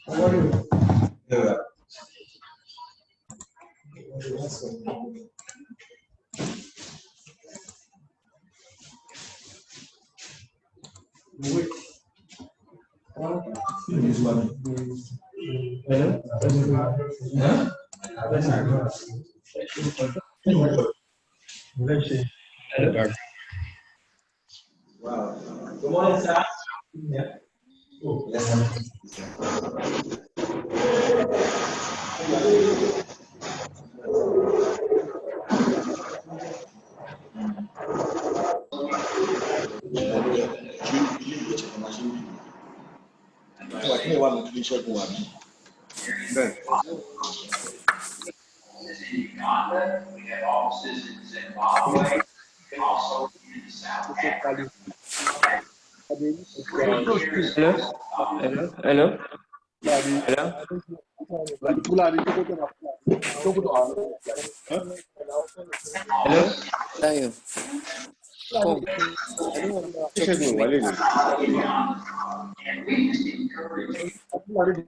Yeah. Wow. Good morning, sir. Yeah. Yes. In Uganda, we have offices in Zimbabwe, also in South Africa. Hello? Hello? Hello? Hello? Hello? Tayo. Oh. And we just encourage offices and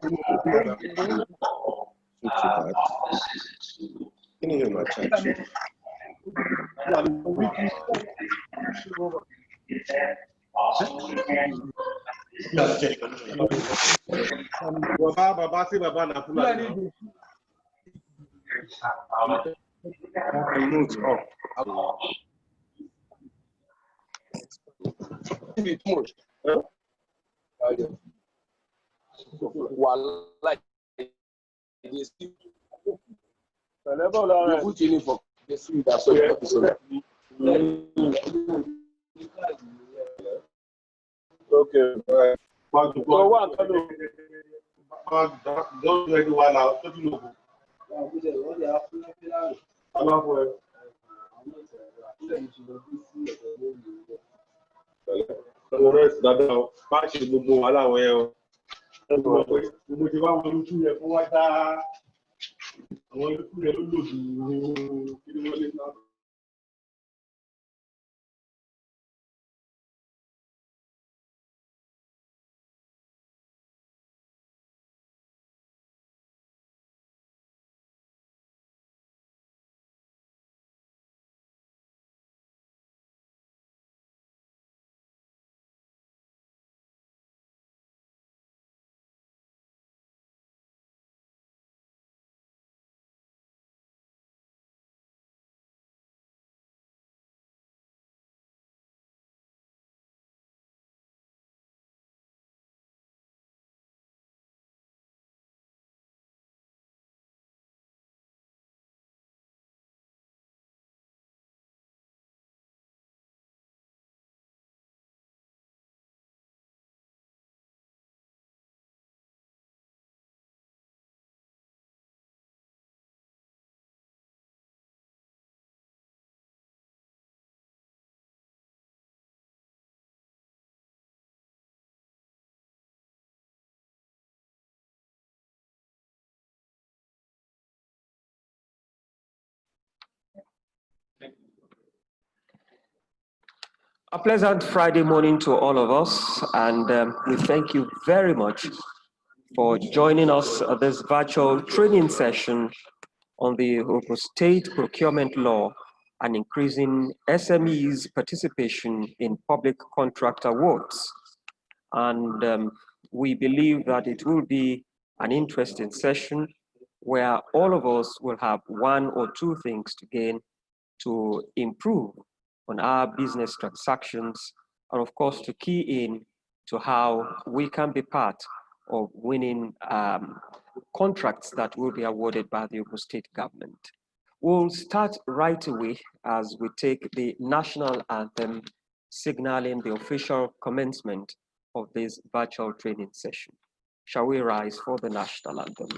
schools. Can you hear my chat? Okay, right. Don't do anyone out. Don't you know? A pleasant Friday morning to all of us, and we thank you very much for joining us at this virtual training session on the Ogun State Procurement Law and increasing SMEs' participation in public contract awards. And we believe that it will be an interesting session where all of us will have one or two things to gain to improve on our business transactions, and of course to key in to how we can be part of winning contracts that will be awarded by the Ogun State government. We'll start right away as we take the national anthem, signaling the official commencement of this virtual training session. Shall we rise for the national anthem?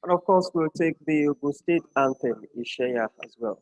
And of course, we'll take the Ogun State anthem, Ishaya, as well.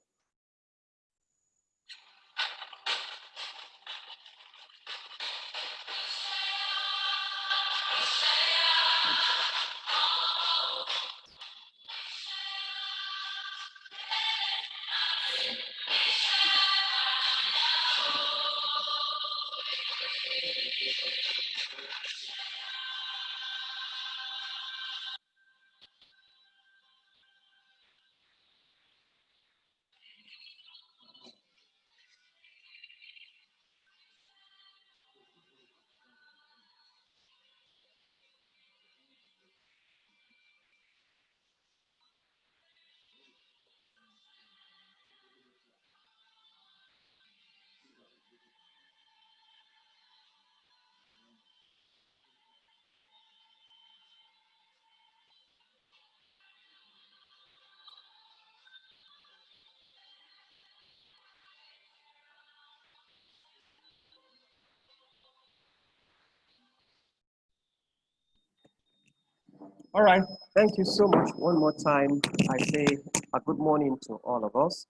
All right, thank you so much. One more time, I say a good morning to all of us.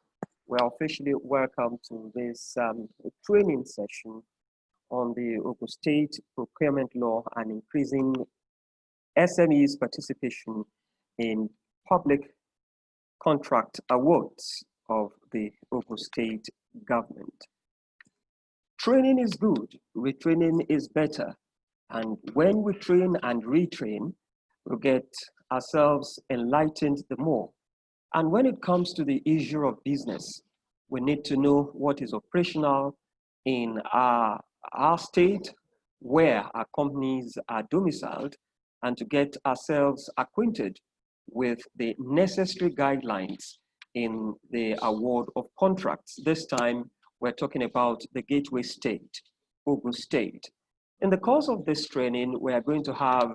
We're officially welcome to this training session on the Ogun State Procurement Law and increasing SMEs' participation in public contract awards of the Ogun State government. Training is good, retraining is better. And when we train and retrain, we'll get ourselves enlightened the more. And when it comes to the issue of business, we need to know what is operational in our state, where our companies are domiciled, and to get ourselves acquainted with the necessary guidelines in the award of contracts. This time, we're talking about the gateway state, Ogun State. In the course of this training, we are going to have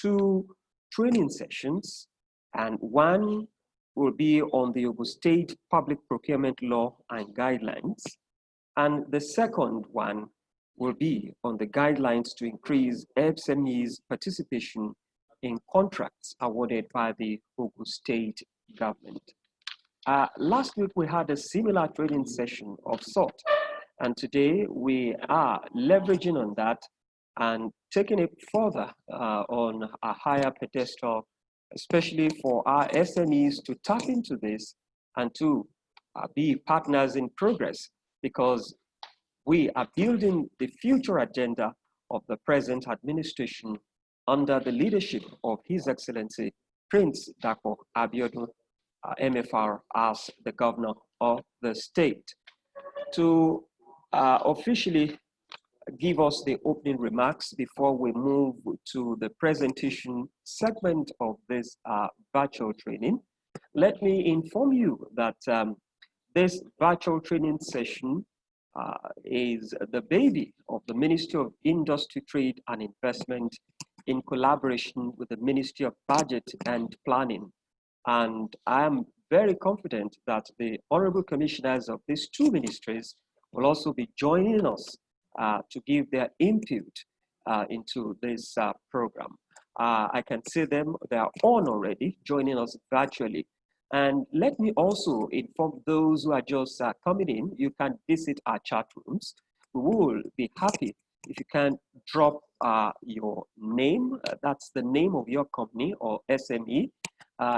2 training sessions, and one will be on the Ogun State Public Procurement Law and Guidelines, and the second one will be on the guidelines to increase SMEs' participation in contracts awarded by the Ogun State government. Last week, we had a similar training session of sort, and today we are leveraging on that and taking it further on a higher pedestal, especially for our SMEs to tap into this and to be partners in progress, because we are building the future agenda of the present administration under the leadership of His Excellency Prince Dapo Abiodun, MFR, as the governor of the state. To officially give us the opening remarks before we move to the presentation segment of this virtual training, let me inform you that this virtual training session is the baby of the Ministry of Industry, Trade and Investment in collaboration with the Ministry of Budget and Planning. And I am very confident that the honorable commissioners of these 2 ministries will also be joining us to give their input into this program. I can see them, they are on already, joining us virtually. And let me also inform those who are just coming in, you can visit our chat rooms. We will be happy if you can drop your name, that's the name of your company or SME,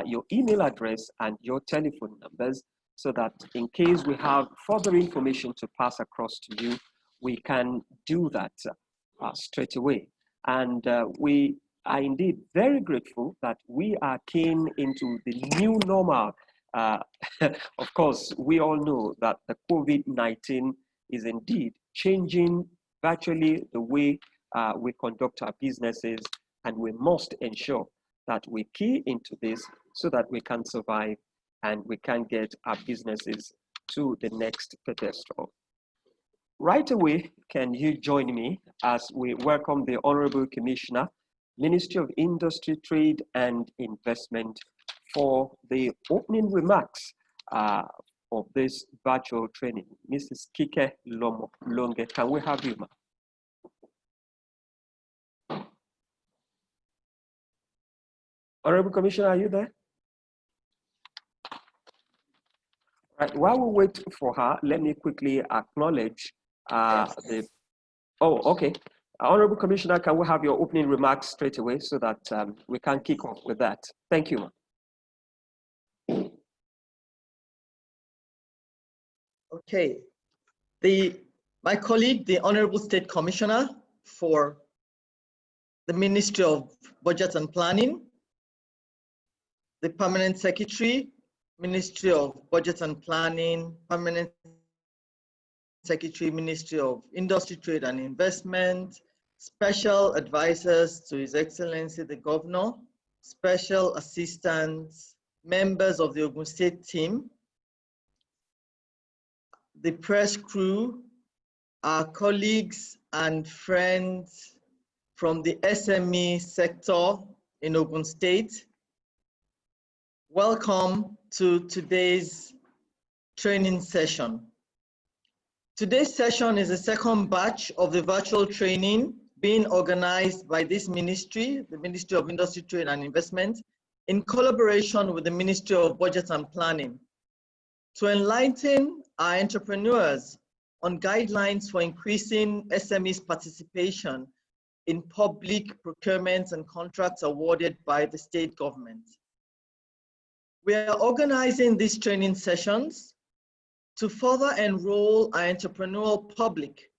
your email address and your telephone numbers, so that in case we have further information to pass across to you, we can do that straight away. And we are indeed very grateful that we are keen into the new normal. Of course, we all know that the COVID-19 is indeed changing virtually the way we conduct our businesses, and we must ensure that we key into this so that we can survive and we can get our businesses to the next pedestal. Right away, can you join me as we welcome the Honorable Commissioner, Ministry of Industry, Trade and Investment, for the opening remarks of this virtual training. Mrs. Kike Longe, can we have you, ma'am? Honorable Commissioner, are you there? Right, while we wait for her, let me quickly acknowledge okay. Honorable Commissioner, can we have your opening remarks straight away so that we can kick off with that? Thank you, ma'am. Okay. My colleague, the Honorable State Commissioner for the Ministry of Budget and Planning, the Permanent Secretary, Ministry of Budget and Planning, Permanent Secretary, Ministry of Industry, Trade and Investment, special advisors to His Excellency the Governor, special assistants, members of the Ogun State team, the press crew, our colleagues and friends from the SME sector in Ogun State. Welcome to today's training session. Today's session is the second batch of the virtual training being organized by this ministry, the Ministry of Industry, Trade and Investment, in collaboration with the Ministry of Budget and Planning, to enlighten our entrepreneurs on guidelines for increasing SMEs' participation in public procurements and contracts awarded by the state government. We are organizing these training sessions to further enroll our entrepreneurial public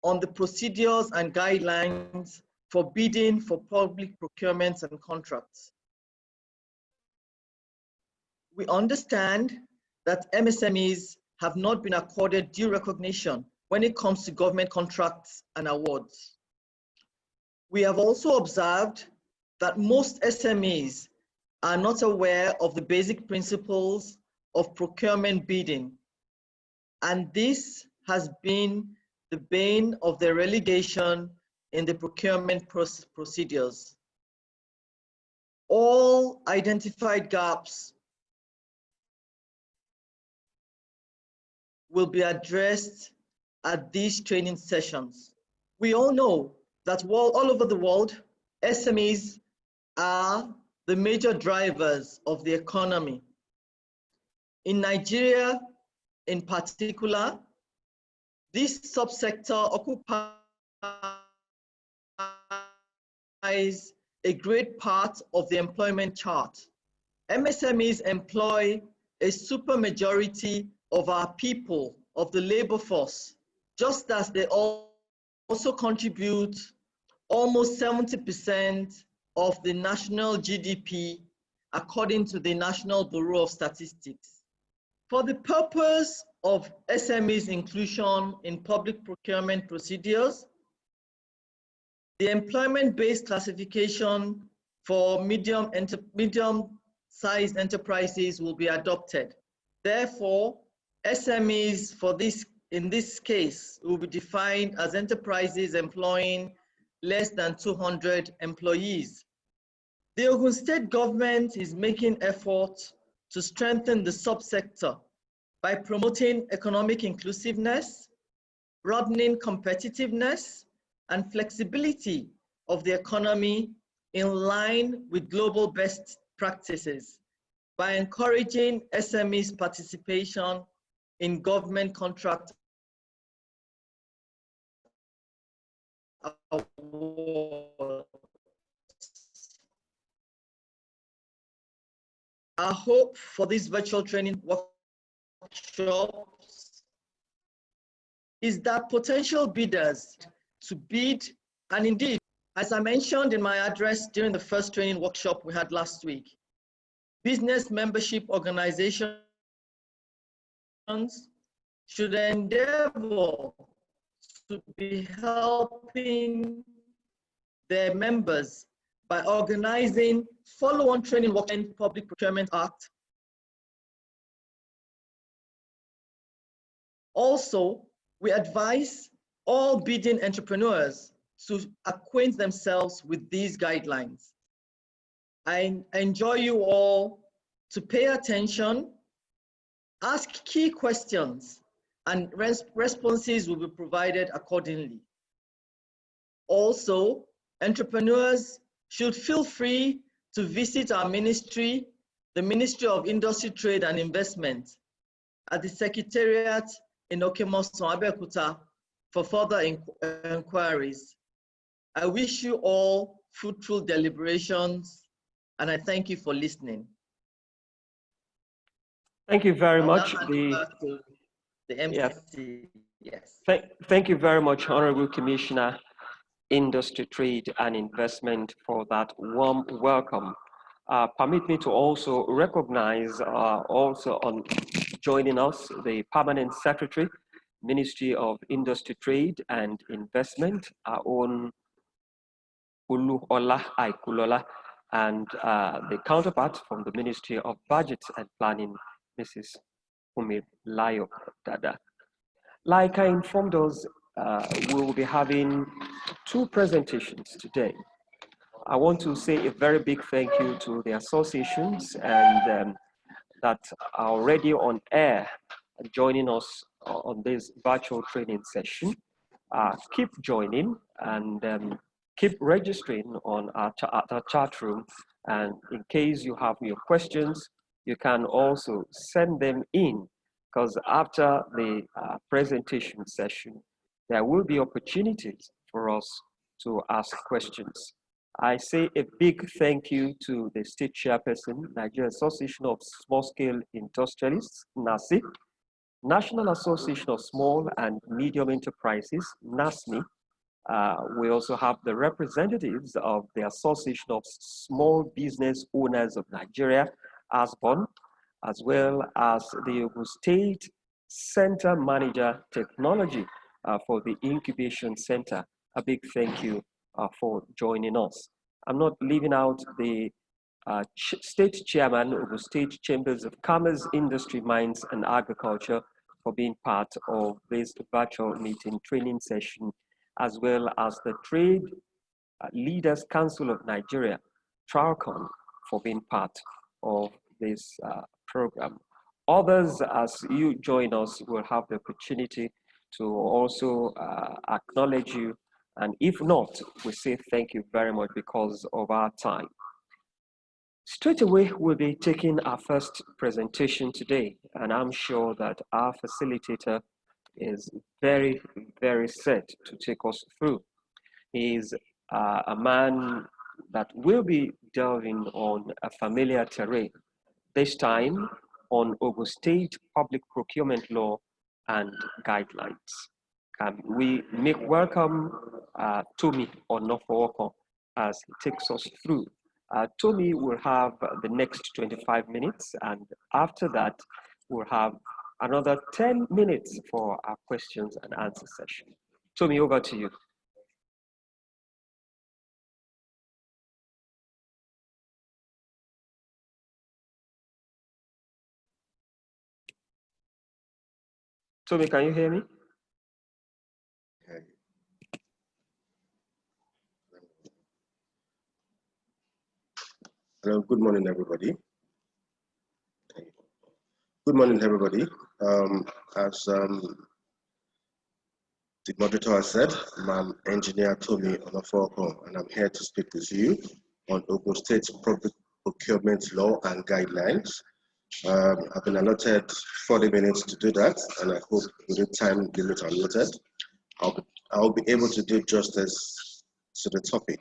on the procedures and guidelines for bidding for public procurements and contracts. We understand that MSMEs have not been accorded due recognition when it comes to government contracts and awards. We have also observed that most SMEs are not aware of the basic principles of procurement bidding, and this has been the bane of their relegation in the procurement procedures. All identified gaps will be addressed at these training sessions. We all know that all over the world, SMEs are the major drivers of the economy. In Nigeria, in particular, this subsector occupies a great part of the employment chart. MSMEs employ a supermajority of our people, of the labor force, just as they also contribute almost 70% of the national GDP, according to the National Bureau of Statistics. For the purpose of SMEs inclusion in public procurement procedures, the employment-based classification for medium-sized enterprises will be adopted. Therefore, SMEs in this case will be defined as enterprises employing less than 200 employees. The Ogun State government is making efforts to strengthen the subsector by promoting economic inclusiveness, broadening competitiveness, and flexibility of the economy in line with global best practices by encouraging SMEs' participation in government contract awards. Our hope for these virtual training workshops is that potential bidders to bid, and indeed, as I mentioned in my address during the first training workshop we had last week, business membership organizations should endeavor to be helping their members by organizing follow-on training work in Public Procurement Act. Also, we advise all bidding entrepreneurs to acquaint themselves with these guidelines. I enjoy you all to pay attention, ask key questions, and responses will be provided accordingly. Also, entrepreneurs should feel free to visit our ministry, the Ministry of Industry, Trade and Investment, at the Secretariat in Okemoson, Abeokuta, for further inquiries. I wish you all fruitful deliberations, and I thank you for listening. Thank you very I'll much. now hand over to the MC. Yes. Thank you very much, Honorable Commissioner, Industry, Trade and Investment, for that warm welcome. Permit me to also recognize also on joining us, the Permanent Secretary, Ministry of Industry, Trade and Investment, our own Uluola Aikulola, and the counterpart from the Ministry of Budget and Planning, Mrs. Layo Dada. Like I informed us, we will be having two presentations today. I want to say a very big thank you to the associations and that are already on air joining us on this virtual training session. Keep joining and keep registering on our chat room. And in case you have your questions, you can also send them in, because after the presentation session, there will be opportunities for us to ask questions. I say a big thank you to the State Chairperson, Nigeria Association of Small-Scale Industrialists, NASI, National Association of Small and Medium Enterprises, NASME. We also have the representatives of the Association of Small Business Owners of Nigeria, ASBON, as well as the Ogun State Center Manager Technology for the Incubation Center. A big thank you for joining us. I'm not leaving out the State Chairman of the State Chambers of Commerce, Industry, Mines and Agriculture for being part of this virtual meeting training session, as well as the Trade Leaders Council of Nigeria, TRALCON, for being part of this program. Others, as you join us, will have the opportunity to also acknowledge you. And if not, we say thank you very much because of our time. Straight away, we'll be taking our first presentation today, and I'm sure that our facilitator is very, very set to take us through. He's a man that will be delving on a familiar terrain, this time on Ogun State Public Procurement Law and Guidelines. We make welcome Tomi Onofowoko as he takes us through. Tomi will have the next 25 minutes, and after that, we'll have another 10 minutes for our questions and answer session. Tomi, over to you. Tomi, can you hear me? Hello, good morning, everybody. Good morning, everybody. As the moderator has said, I'm Engineer Tomi Onofowoko, and I'm here to speak with you on Ogun State Public Procurement Law and Guidelines. I've been allotted 40 minutes to do that, and I hope within time limit allotted, I'll be able to do justice to the topic.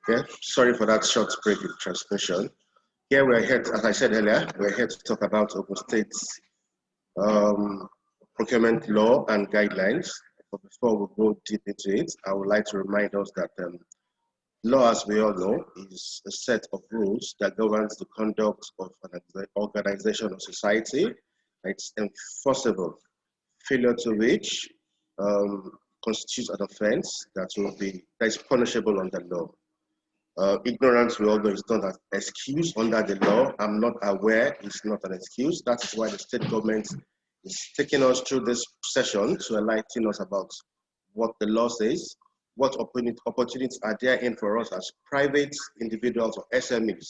Yeah, sorry for that short break in transmission. Here we're here, as I said earlier, we're here to talk about Ogun State's procurement law and guidelines. But before we go deep into it, I would like to remind us that law, as we all know, is a set of rules that governs the conduct of an organization or society. It's enforceable, failure to which constitutes an offense that is punishable under law. Ignorance, we all know, is not an excuse under the law. I'm not aware, it's not an excuse. That is why the state government is taking us through this session to enlighten us about what the law says, what opportunities are there in for us as private individuals or SMEs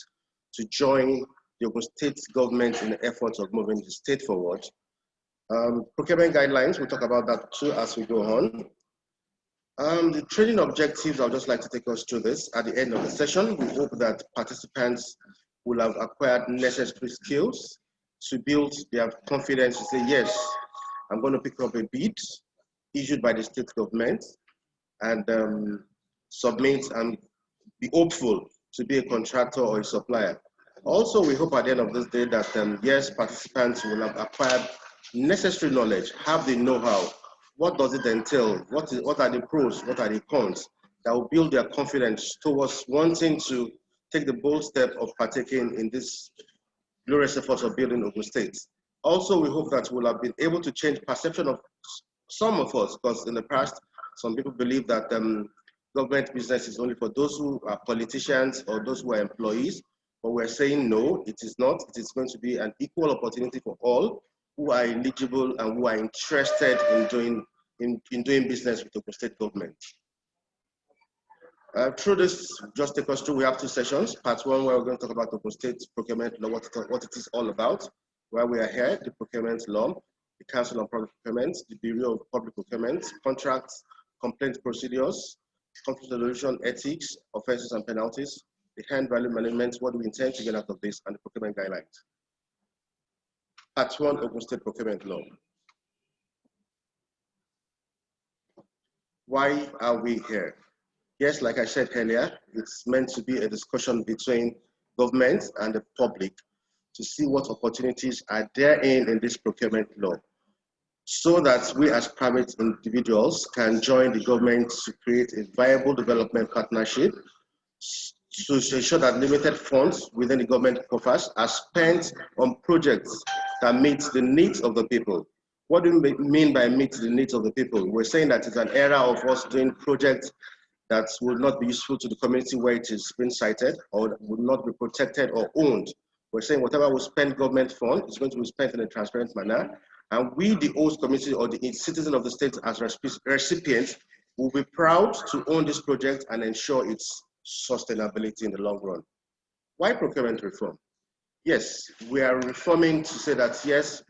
to join the Ogun State government in the efforts of moving the state forward. Procurement guidelines, we'll talk about that too as we go on. The training objectives, I'd just like to take us through this. At the end of the session, we hope that participants will have acquired necessary skills to build their confidence to say, yes, I'm going to pick up a bid issued by the state government and submit and be hopeful to be a contractor or a supplier. Also, we hope at the end of this day that, yes, participants will have acquired necessary knowledge, have the know-how. What does it entail? What are the pros? What are the cons that will build their confidence towards wanting to take the bold step of partaking in this glorious efforts of building Ogun State? Also, we hope that we'll have been able to change perception of some of us, because in the past, some people believe that government business is only for those who are politicians or those who are employees. But we're saying no, it is not. It is going to be an equal opportunity for all who are eligible and who are interested in doing business with the state government. Through this, just take us through, we have two sessions. Part one, where we're going to talk about the state procurement law, what it is all about, where we are here, the procurement law, the Council on Public Procurement, the Bureau of Public Procurement, contracts, complaint procedures, conflict resolution, ethics, offenses and penalties, the hand value management, what do we intend to get out of this, and the procurement guidelines. Part one, Ogun State procurement law. Why are we here? Yes, like I said earlier, it's meant to be a discussion between government and the public to see what opportunities are there in this procurement law, so that we as private individuals can join the government to create a viable development partnership to ensure that limited funds within the government coffers are spent on projects that meet the needs of the people. What do we mean by meet the needs of the people? We're saying that it's an era of us doing projects that will not be useful to the community where it is being cited or will not be protected or owned. We're saying whatever we spend government fund is going to be spent in a transparent manner. And we, the host community or the citizen of the state as recipients, will be proud to own this project and ensure its sustainability in the long run. Why procurement reform? Yes, we are reforming to say that, yes,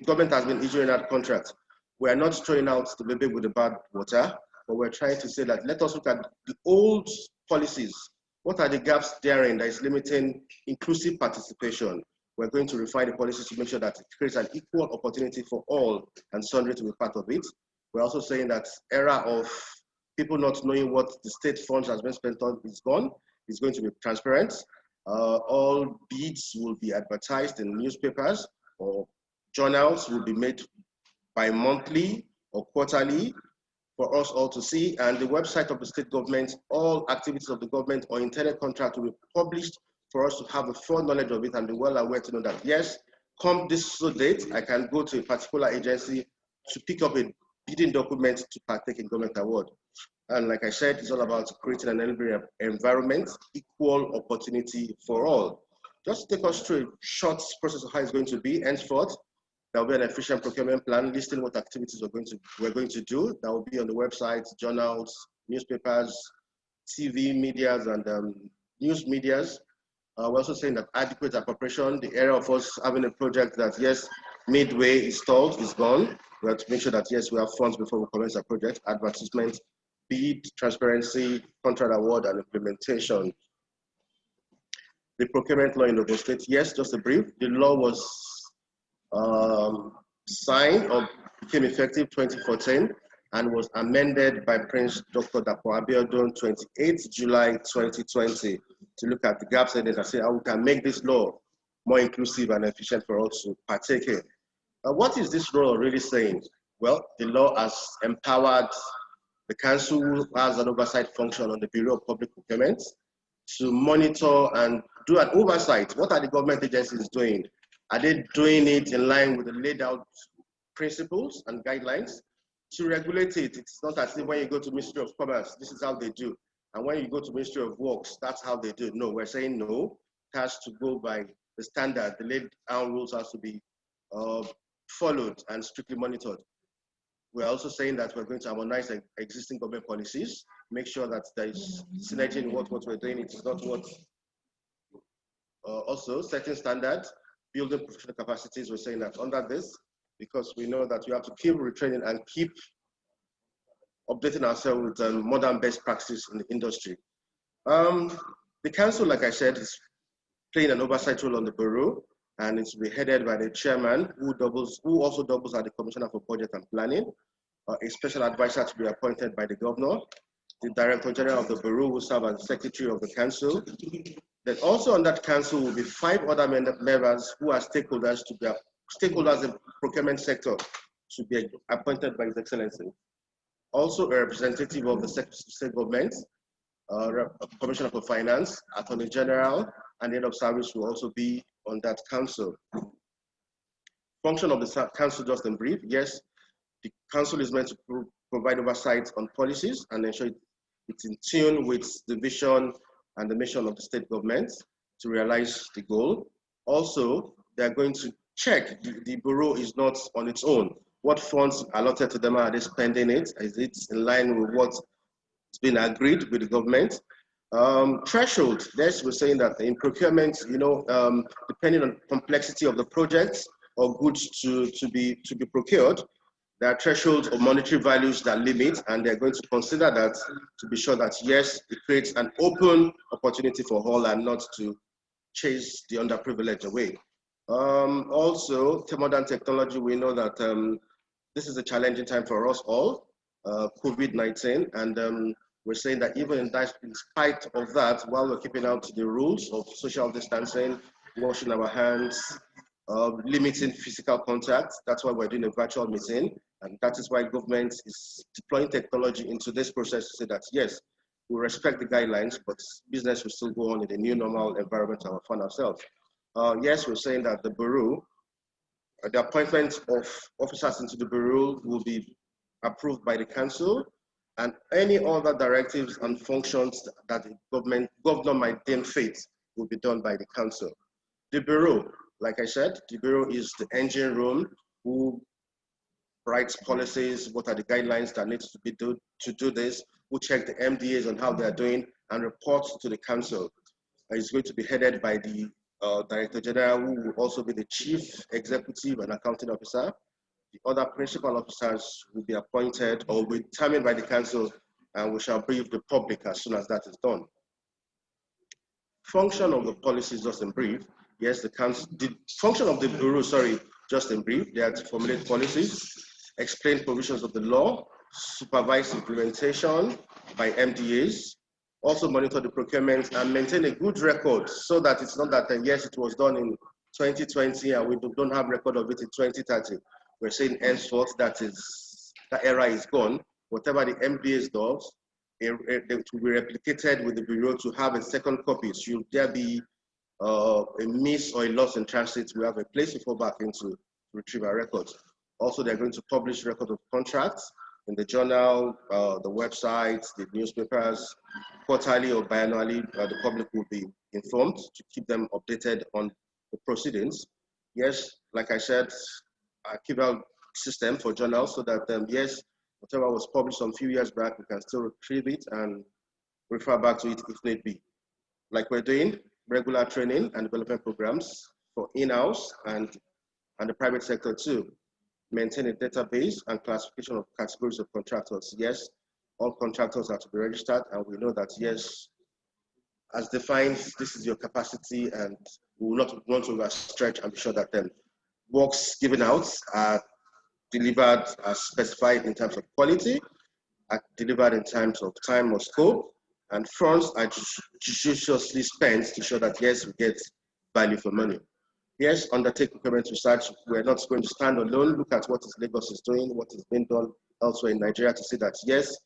government has been issuing out contracts. We are not throwing out the baby with the bad water, but we're trying to say that let us look at the old policies. What are the gaps therein that is limiting inclusive participation? We're going to refine the policies to make sure that it creates an equal opportunity for all and sundry to be part of it. We're also saying that era of people not knowing what the state funds has been spent on is gone. It's going to be transparent. All bids will be advertised in newspapers or journals will be made bi-monthly or quarterly for us all to see. And the website of the state government, all activities of the government or intended contract will be published for us to have a full knowledge of it and be well aware to know that, yes, come this date, I can go to a particular agency to pick up a bidding document to partake in government award. And like I said, it's all about creating an enabling environment, equal opportunity for all. Just take us through a short process of how it's going to be. Henceforth, there will be an efficient procurement plan listing what activities we're going to do. That will be on the website, journals, newspapers, TV medias, and news medias. We're also saying that adequate appropriation, the area of us having a project that, yes, midway is stalled, is gone. We have to make sure that, yes, we have funds before we commence a project, advertisement, bid, transparency, contract award, and implementation. The procurement law in Ogun State, yes, just a brief. The law was signed or became effective 2014 and was amended by Prince Dr. Dapo Abiodun 28 July 2020 to look at the gaps in it and say how we can make this law more inclusive and efficient for us to partake in. What is this role really saying? Well, the law has empowered the council, who has an oversight function on the Bureau of Public Procurement, to monitor and do an oversight. What are the government agencies doing? Are they doing it in line with the laid out principles and guidelines? To regulate it, it's not as if when you go to Ministry of Commerce, this is how they do. And when you go to Ministry of Works, that's how they do it. No, we're saying no. It has to go by the standard. The laid down rules has to be followed and strictly monitored. We're also saying that we're going to harmonize existing government policies, make sure that there is synergy in what we're doing. It is not what, also setting standards, building professional capacities. We're saying that under this, because we know that we have to keep retraining and keep updating ourselves with modern best practices in the industry. The council, like I said, is playing an oversight role on the bureau, and it's be headed by the chairman, who also doubles as the commissioner for budget and planning, a special advisor to be appointed by the governor, the director general of the bureau will serve as secretary of the council. Then also on that council will be 5 other members who are stakeholders in the procurement sector to be appointed by His Excellency. Also a representative of the state government, Commissioner for Finance, Attorney General, and the head of service will also be on that council. Function of the council, just in brief, yes, the council is meant to provide oversight on policies and ensure it's in tune with the vision and the mission of the state government to realize the goal. Also, they're going to check the bureau is not on its own. What funds allotted to them, are they spending it? Is it in line with what's been agreed with the government? Threshold, yes, we're saying that in procurement, depending on complexity of the projects or goods to be procured, there are thresholds of monetary values that limit, and they're going to consider that to be sure that, yes, it creates an open opportunity for all and not to chase the underprivileged away. Also, modern technology, we know that this is a challenging time for us all, COVID-19, and we're saying that even in spite of that, while we're keeping out the rules of social distancing, washing our hands, limiting physical contact, that's why we're doing a virtual meeting. And that is why government is deploying technology into this process to say that, yes, we respect the guidelines, but business will still go on in the new normal environment we find ourselves. Yes, we're saying that the bureau, the appointment of officers into the bureau will be approved by the council, and any other directives and functions that the governor might deem fit will be done by the council. The bureau, like I said, the bureau is the engine room who writes policies, what are the guidelines that needs to be done to do this, who check the MDAs on how they are doing, and reports to the council. It's going to be headed by the Director General, who will also be the Chief Executive and Accounting Officer. The other principal officers will be appointed or will be determined by the council, and we shall brief the public as soon as that is done. Function of the policies, just in brief. Yes, the function of the bureau, just in brief, they are to formulate policies, explain provisions of the law, supervise implementation by MDAs, also monitor the procurement and maintain a good record so that it's not that, yes, it was done in 2020 and we don't have record of it in 2030. We're saying henceforth that era is gone. Whatever the MDAs does, it will be replicated with the bureau to have a second copy. Should there be a miss or a loss in transit, we have a place to fall back into to retrieve our records. Also, they're going to publish record of contracts in the journal, the websites, the newspapers, quarterly or biannually. The public will be informed to keep them updated on the proceedings. Yes, like I said, I keep out system for journals so that, yes, whatever was published some few years back, we can still retrieve it and refer back to it if need be. Like we're doing regular training and development programs for in-house and the private sector too. Maintain a database and classification of categories of contractors. Yes, all contractors are to be registered, and we know that, yes, as defined, this is your capacity, and we will not want to overstretch and be sure that works given out are delivered as specified in terms of quality, are delivered in terms of time or scope, and funds are judiciously spent to show that, yes, we get value for money. yes, undertake procurement research. We're not going to stand alone. Look at what Lagos is doing, what is being done elsewhere in Nigeria to see that, yes,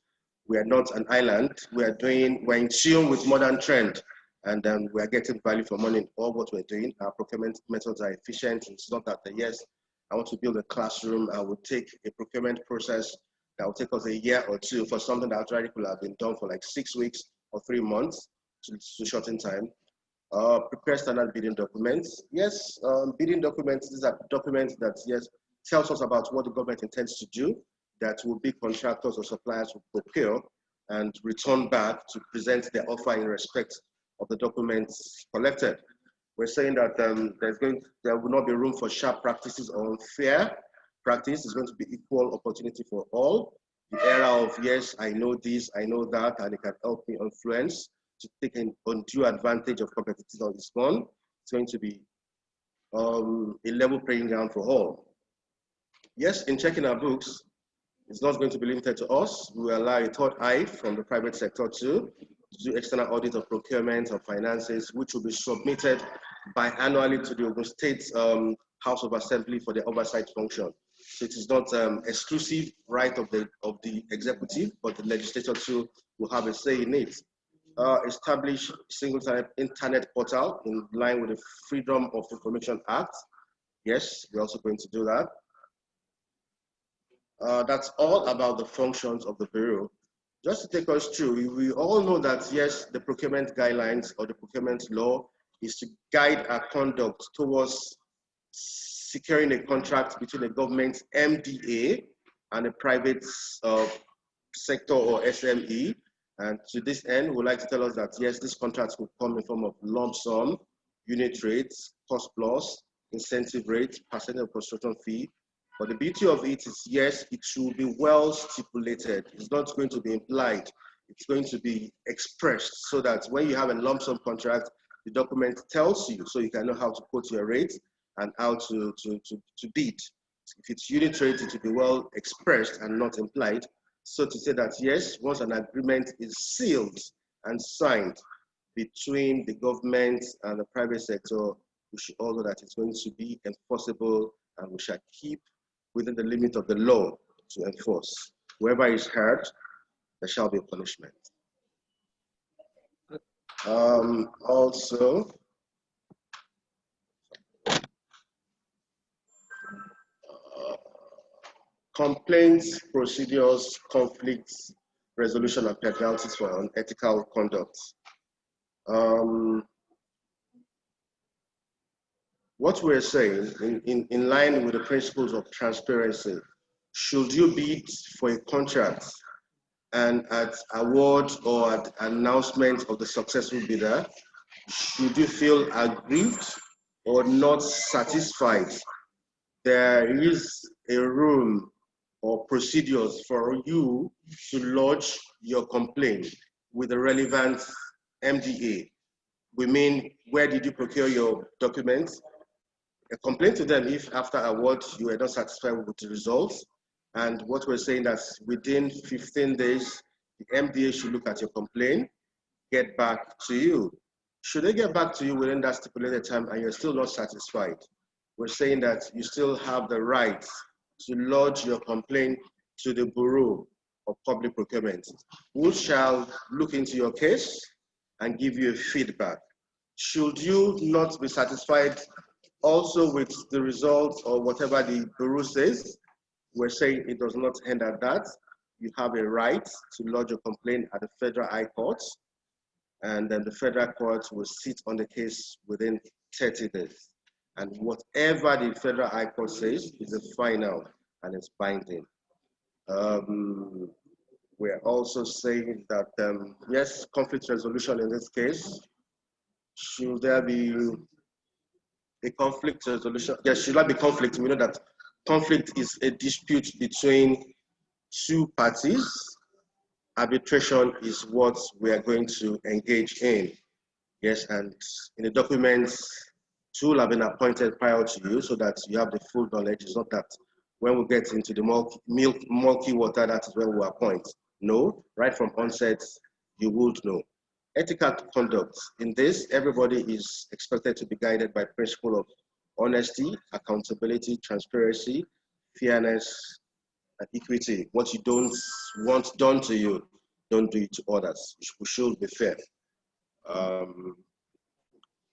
we are not an island. We're in tune with modern trend, and we are getting value for money in all what we're doing. Our procurement methods are efficient. It's not that, yes, I want to build a classroom. I will take a procurement process that will take us a year or two for something that already could have been done for like 6 weeks or 3 months to shorten time. Prepare standard bidding documents. Yes, bidding documents, these are documents that, yes, tells us about what the government intends to do, that will be contractors or suppliers will procure and return back to present their offer in respect of the documents collected. We're saying that there will not be room for sharp practices or unfair practice. It's going to be equal opportunity for all. The era of, yes, I know this, I know that, and it can help me influence to take an undue advantage of competitors on this one. It's going to be a level playing ground for all. Yes, in checking our books, it's not going to be limited to us. We will allow a third eye from the private sector to do external audit of procurement and finances, which will be submitted biannually to the Ogun State House of Assembly for the oversight function. So it is not exclusive right of the executive, but the legislature too will have a say in it. Establish single internet portal in line with the Freedom of Information Act. Yes, we're also going to do that. That's all about the functions of the Bureau. Just to take us through, we all know that, yes, the procurement guidelines or the procurement law is to guide our conduct towards securing a contract between a government MDA and a private sector or SME. And to this end, we would like to tell us that, yes, these contracts will come in form of lump sum, unit rates, cost plus, incentive rates, percentage of construction fee. But the beauty of it is, yes, it should be well stipulated. It's not going to be implied. It's going to be expressed so that when you have a lump sum contract, the document tells you so you can know how to quote your rate and how to bid. If it's unit rate, it will be well expressed and not implied. So to say that, yes, once an agreement is sealed and signed between the government and the private sector, we should all know that it's going to be enforceable and we shall keep within the limit of the law to enforce. Whoever is hurt, there shall be a punishment. Also, complaints, procedures, conflicts, resolution, and penalties for unethical conduct. What we're saying, in line with the principles of transparency, should you bid for a contract and at award or at announcement of the successful bidder, should you feel aggrieved or not satisfied, there is a room or procedures for you to lodge your complaint with the relevant MDA. We mean, where did you procure your documents? A complaint to them if after award you were not satisfied with the results. And what we're saying that within 15 days, the MDA should look at your complaint, get back to you. Should they get back to you within that stipulated time and you're still not satisfied, we're saying that you still have the right to lodge your complaint to the Bureau of Public Procurement, who shall look into your case and give you a feedback. Should you not be satisfied also with the results or whatever the Bureau says, we're saying it does not end at that. You have a right to lodge a complaint at the Federal High Court, and then the Federal Court will sit on the case within 30 days. And whatever the Federal High Court says is the final and it's binding. We're also saying that, yes, conflict resolution in this case, should there be a conflict resolution? Yes, should there be conflict? We know that conflict is a dispute between two parties. Arbitration is what we are going to engage in. Yes, and in the documents, two will have been appointed prior to you so that you have the full knowledge. It's not that when we get into the murky water, that is when we appoint. No, right from onset, you would know. Ethical conduct. In this, everybody is expected to be guided by principle of honesty, accountability, transparency, fairness, and equity. What you don't want done to you, don't do it to others. We should be fair.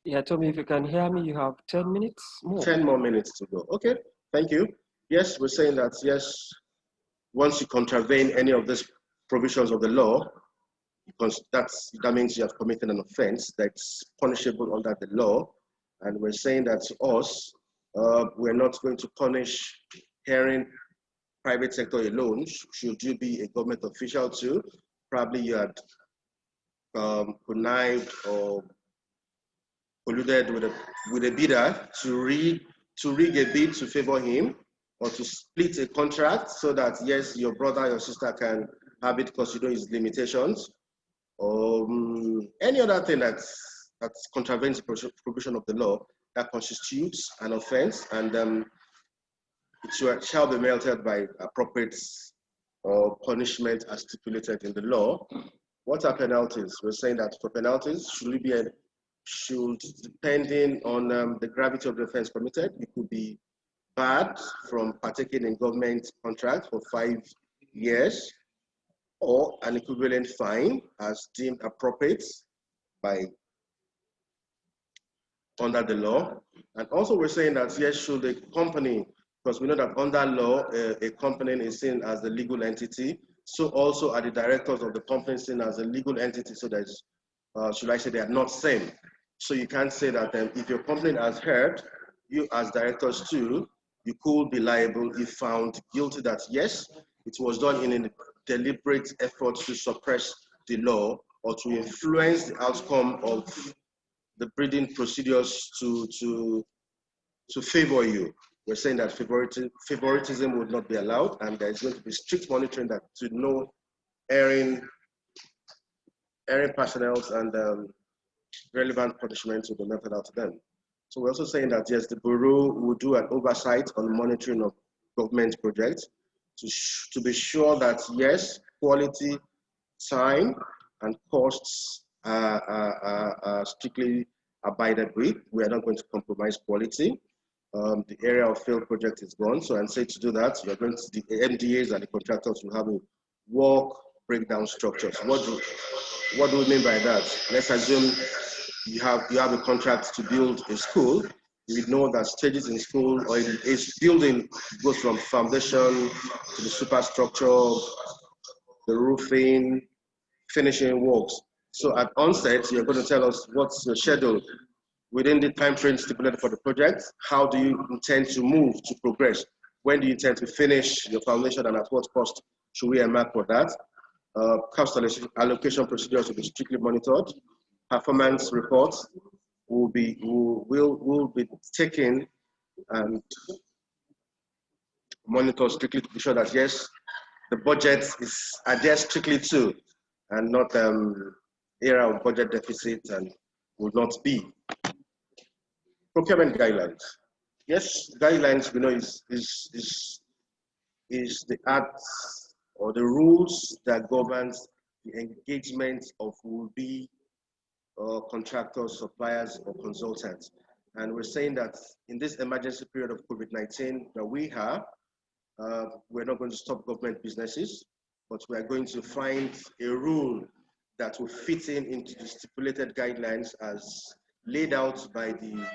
Yeah, Tommy, if you can hear me, you have 10 minutes more. 10 more minutes to go. Okay, thank you. Yes, we're saying that, yes, once you contravene any of these provisions of the law, because that means you have committed an offense that's punishable under the law. And we're saying that to us, we're not going to punish hiring private sector alone. Should you be a government official too, probably you had connived or colluded with a bidder to rig a bid to favor him, or to split a contract so that, yes, your brother, your sister can have it because you know his limitations, or any other thing that contravenes the provision of the law that constitutes an offense, and it shall be melted by appropriate punishment as stipulated in the law. What are penalties? We're saying that for penalties, depending on the gravity of the offense committed, it could be barred from partaking in government contract for 5 years, or an equivalent fine as deemed appropriate under the law. And also we're saying that, yes, should a company, because we know that under law, a company is seen as the legal entity, so also are the directors of the company seen as a legal entity, so that, should I say, they are not same. So you can't say that if your company has heard, you as directors too, you could be liable if found guilty that, yes, it was done in a deliberate effort to suppress the law or to influence the outcome of the bidding procedures to favor you. We're saying that favoritism would not be allowed, and there's going to be strict monitoring that to know erring personnel, and relevant punishments will be meted out to them. So we're also saying that, yes, the Bureau will do an oversight on the monitoring of government projects to be sure that, yes, quality, time, and costs are strictly abided with. We are not going to compromise quality. The area of failed project is gone. So, and say to do that, you're going to, the MDAs and the contractors will have a work breakdown structures. What do we mean by that? Let's assume you have a contract to build a school. You know that stages in school or in a building goes from foundation to the superstructure, the roofing, finishing works. So at onset, you're going to tell us what's your schedule within the time frame stipulated for the project. How do you intend to move to progress? When do you intend to finish your foundation, and at what cost should we earmark for that? Cost allocation procedures will be strictly monitored. Performance reports will be taken and monitored strictly to be sure that, yes, the budget is adhered strictly to, and not area of budget deficit and will not be. Procurement guidelines. Yes, guidelines, we know, is the acts or the rules that governs the engagement of will-be contractors, suppliers, or consultants. And we're saying that in this emergency period of COVID-19 that we have, we're not going to stop government businesses, but we're going to find a rule that will fit into the stipulated guidelines as laid out by the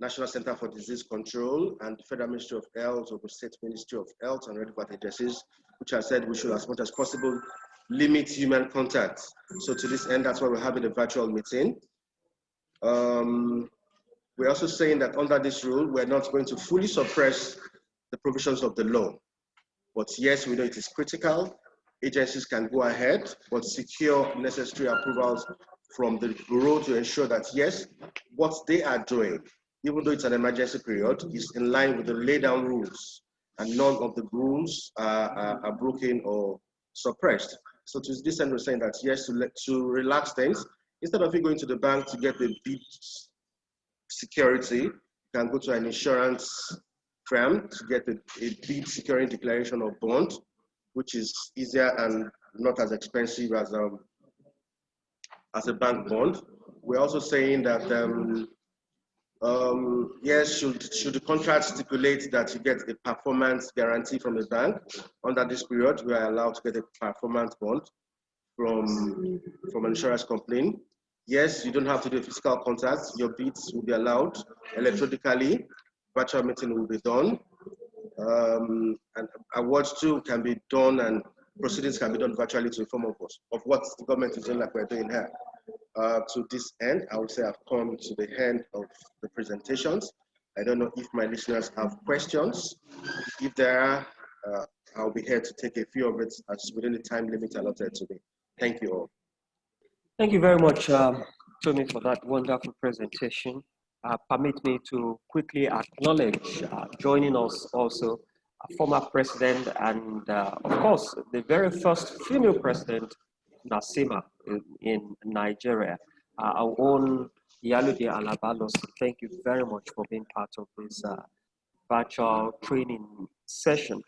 National Center for Disease Control and the Federal Ministry of Health, or the State Ministry of Health, and relevant agencies, which have said we should, as much as possible, limit human contact. So to this end, that's why we're having a virtual meeting. We're also saying that under this rule, we're not going to fully suppress the provisions of the law. But yes, we know it is critical. Agencies can go ahead, but secure necessary approvals from the Bureau to ensure that, yes, what they are doing, even though it's an emergency period, is in line with the laid down rules, and none of the rules are broken or suppressed. So to this end, we're saying that, yes, to relax things, instead of you going to the bank to get the bid security, you can go to an insurance firm to get a bid securing declaration or bond, which is easier and not as expensive as a bank bond. We're also saying that Yes, should the contract stipulate that you get a performance guarantee from the bank under this period, we are allowed to get a performance bond from an insurance company. Yes, you don't have to do a physical contact. Your bids will be allowed electronically. Virtual meeting will be done. And awards too can be done, and proceedings can be done virtually to inform of what the government is doing, like we're doing here. To this end, I would say I've come to the end of the presentations. I don't know if my listeners have questions. If there are, I'll be here to take a few of it as within the time limit allotted to me. Thank you all. Thank you very much, Tony, for that wonderful presentation. Permit me to quickly acknowledge joining us also a former president and, of course, the very first female president, Nasima, in Nigeria, our own Yalude Alabalos. Thank you very much for being part of this virtual training session.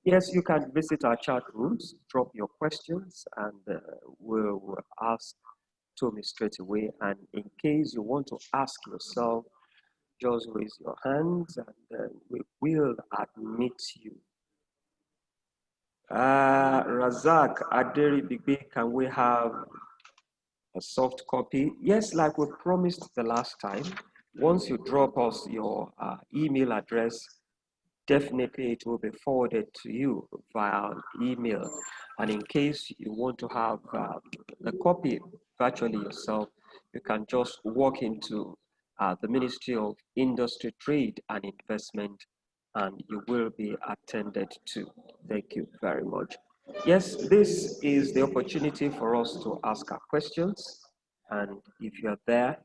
Yes, you can visit our chat rooms, drop your questions, and we'll ask Tommy straight away. And in case you want to ask yourself, just raise your hands and we will admit you. Razak, Aderi Bigbe, can we have a soft copy? Yes, like we promised the last time, once you drop us your email address, definitely it will be forwarded to you via email. And in case you want to have the copy virtually yourself, you can just walk into the Ministry of Industry, Trade and Investment, and you will be attended to. Thank you very much. Yes, this is the opportunity for us to ask our questions. And if you're there,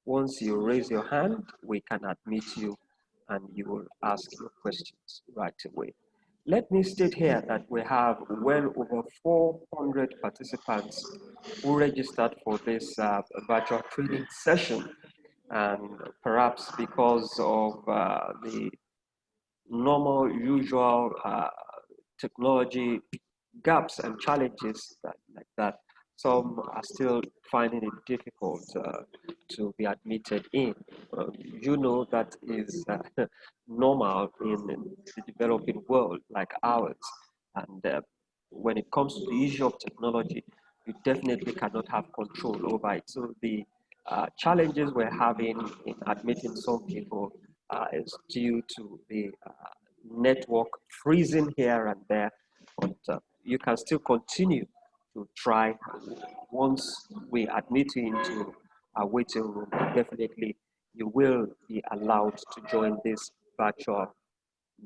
once you raise your hand, we can admit you and you will ask your questions right away. Let me state here that we have well over 400 participants who registered for this virtual training session. And perhaps because of the normal, usual technology gaps and challenges like that, some are still finding it difficult to be admitted in. You know that is normal in the developing world like ours. And when it comes to the issue of technology, you definitely cannot have control over it. So the challenges we're having in admitting some people is due to the network freezing here and there, but you can still continue to try. Once we admit you into a waiting room, definitely you will be allowed to join this virtual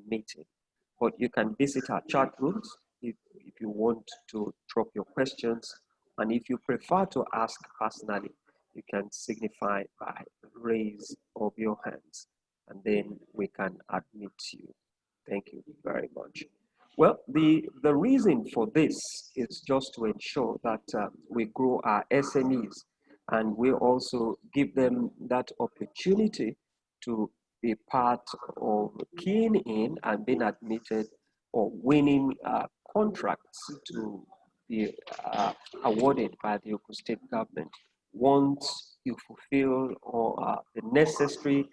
meeting. But you can visit our chat rooms if you want to drop your questions. And if you prefer to ask personally, you can signify by raise of your hands, and then we can admit you. Thank you very much. Well, the reason for this is just to ensure that we grow our SMEs, and we also give them that opportunity to be part of keying in and being admitted or winning contracts to be awarded by the Ogun State government. Once you fulfill all the necessary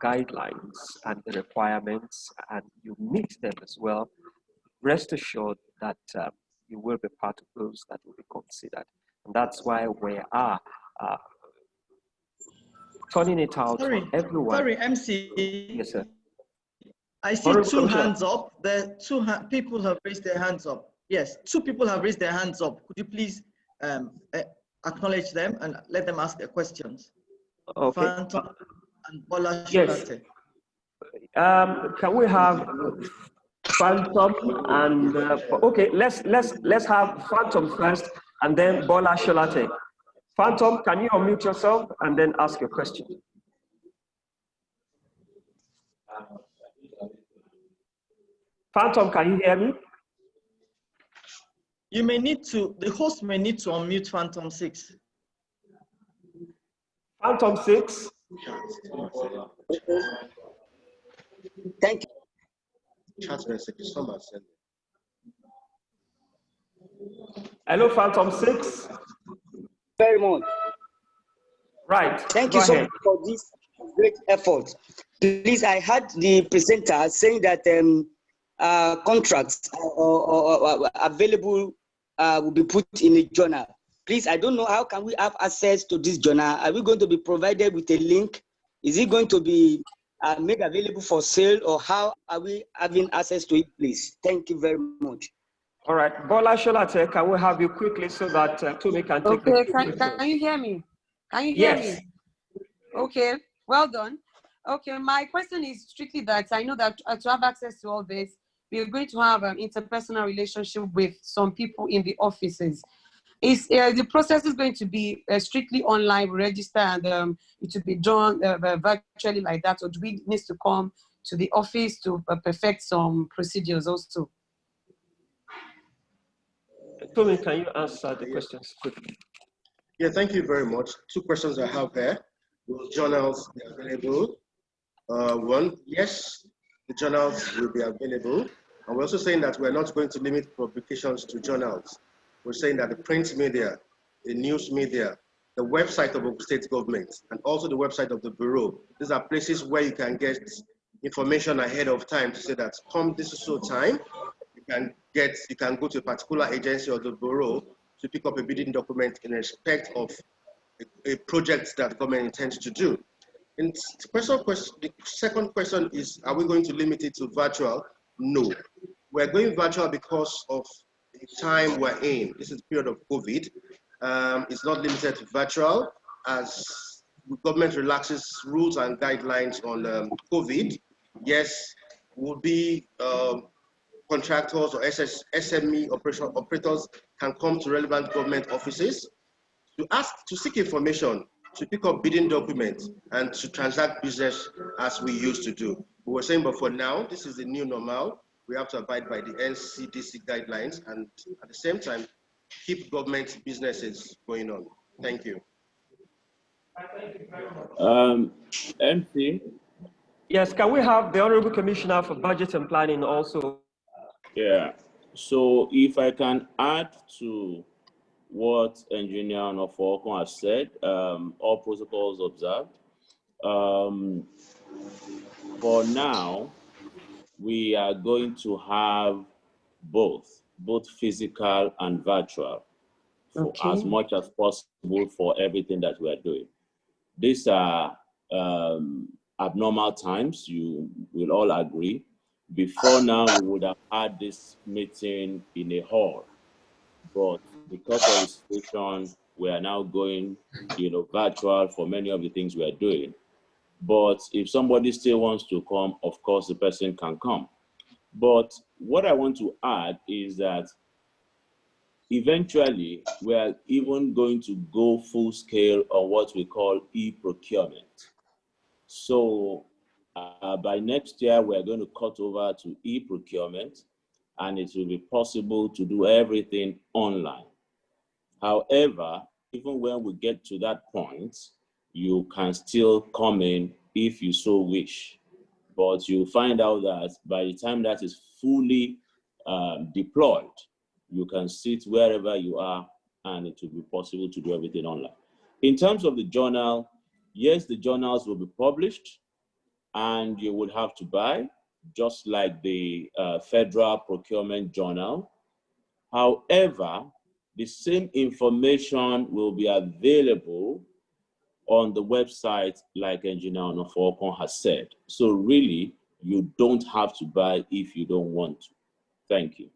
guidelines and the requirements, and you meet them as well, rest assured that you will be part of those that will be considered. And that's why we are turning it out to everyone. Sorry, MC. Yes, sir. I see two hands up. The people have raised their hands up. Yes, two people have raised their hands up. Could you please acknowledge them and let them ask their questions? Okay. Phantom and Bola Yes. Shulate. Can we have Phantom and okay? Let's have Phantom first, and then Bola Shulate. Phantom, can you unmute yourself and then ask your question? Phantom, can you hear me? You may need to, the host may need to unmute Phantom 6. Phantom 6. Thank you. Chat messages, someone sent Hello, Phantom 6. Very much. Right. Thank Go you so ahead. much for this great effort. Please, I heard the presenter saying that contracts available will be put in a journal. Please, I don't know how can we have access to this journal. Are we going to be provided with a link? Is it going to be made available for sale, or how are we having access to it, please? Thank you very much. All right, Bola Sholate, can we have you quickly so that Tumi can take the Okay, can you hear me? Can you hear me? Okay, well done. Okay, my question is strictly that I know that to have access to all this, we are going to have an interpersonal relationship with some people in the offices. Is the process is going to be strictly online, register, and it will be done virtually like that, or do we need to come to the office to perfect some procedures also? Tumi, can you answer the questions quickly? Yeah, thank you very much. Two questions I have there. Will journals be available? One, yes, the journals will be available. And we're also saying that we're not going to limit publications to journals. We're saying that the print media, the news media, the website of the state government, and also the website of the bureau, these are places where you can get information ahead of time to say that come this is so time, you can go to a particular agency or the bureau to pick up a bidding document in respect of a project that the government intends to do. And the second question is, are we going to limit it to virtual? No. We're going virtual because of the time we're in. This is the period of COVID. It's not limited to virtual. As the government relaxes rules and guidelines on COVID, yes, will be contractors or SME operators can come to relevant government offices to seek information, to pick up bidding documents, and to transact business as we used to do. We were saying, but for now, this is the new normal. We have to abide by the NCDC guidelines and at the same time, keep government businesses going on. Thank you. MC? Yes, can we have the Honorable Commissioner for Budget and Planning also? Yeah, so if I can add to what Engineer Onoforokun has said, all protocols observed. For now, we are going to have both physical and virtual, for as much as possible for everything that we are doing. These are abnormal times, you will all agree. Before now, we would have had this meeting in a hall, but because of the situation, we are now going, virtual for many of the things we are doing. But if somebody still wants to come, of course, the person can come. But what I want to add is that eventually, we are even going to go full scale on what we call e-procurement. So by next year, we're going to cut over to e-procurement, and it will be possible to do everything online. However, even when we get to that point, you can still come in if you so wish. But you'll find out that by the time that is fully deployed, you can sit wherever you are, and it will be possible to do everything online. In terms of the journal, yes, the journals will be published, and you would have to buy, just like the Federal Procurement Journal. However, the same information will be available on the website, like Engineer Onoforokun has said. So really, you don't have to buy if you don't want to. Thank you.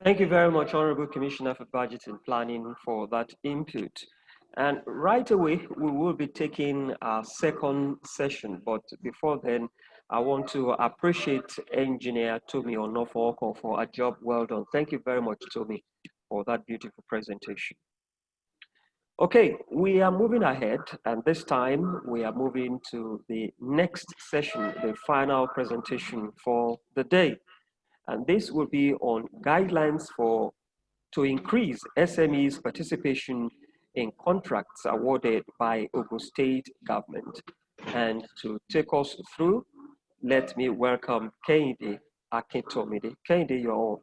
Thank you very much, Honorable Commissioner for Budget and Planning, for that input. And right away, we will be taking our second session. But before then, I want to appreciate Engineer Tomi Onoforokun for a job well done. Thank you very much, Tomi, for that beautiful presentation. Okay, we are moving ahead, and this time we are moving to the next session, the final presentation for the day. And this will be on guidelines to increase SMEs' participation in contracts awarded by Ogun State government. And to take us through, let me welcome Kehinde Akintomide. Kehinde, you're on.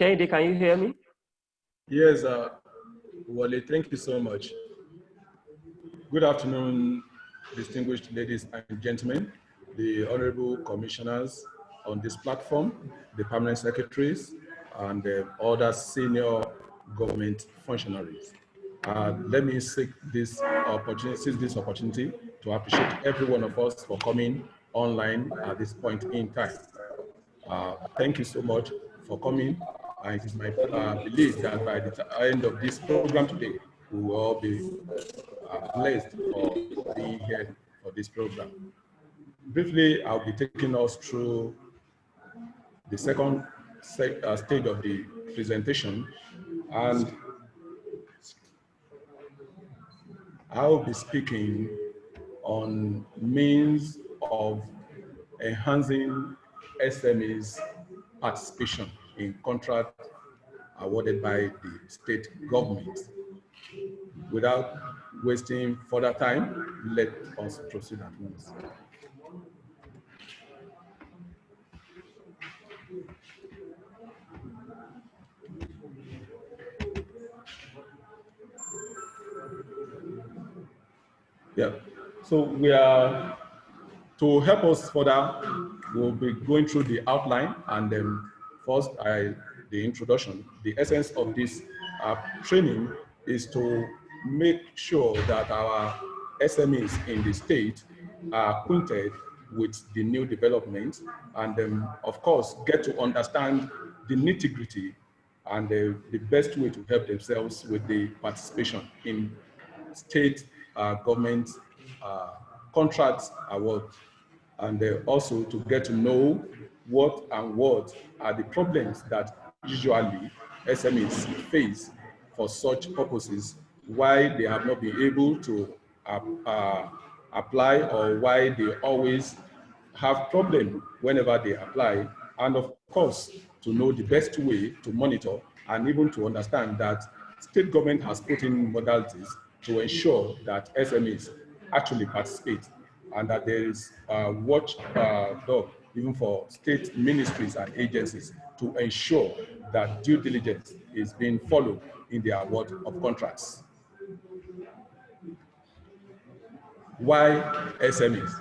Kennedy, can you hear me? Yes, Wale, thank you so much. Good afternoon, distinguished ladies and gentlemen, the honorable commissioners on this platform, the permanent secretaries, and other senior government functionaries. Let me seize this opportunity to appreciate every one of us for coming online at this point in time. Thank you so much for coming. It is my belief that by the end of this program today, we will all be blessed for being here for this program. Briefly, I'll be taking us through the second stage of the presentation, and I'll be speaking on means of enhancing SMEs participation in contract awarded by the state government. Without wasting further time, let us proceed at once. Yeah, so we are, to help us further, we'll be going through the outline, and then first, the introduction. The essence of this training is to make sure that our SMEs in the state are acquainted with the new developments, and of course, get to understand the nitty-gritty and the best way to help themselves with the participation in state government contracts award, and also to get to know what are the problems that usually SMEs face for such purposes, why they have not been able to apply, or why they always have problem whenever they apply, and of course, to know the best way to monitor and even to understand that state government has put in modalities to ensure that SMEs actually participate, and that there is a watchdog even for state ministries and agencies to ensure that due diligence is being followed in the award of contracts. Why SMEs?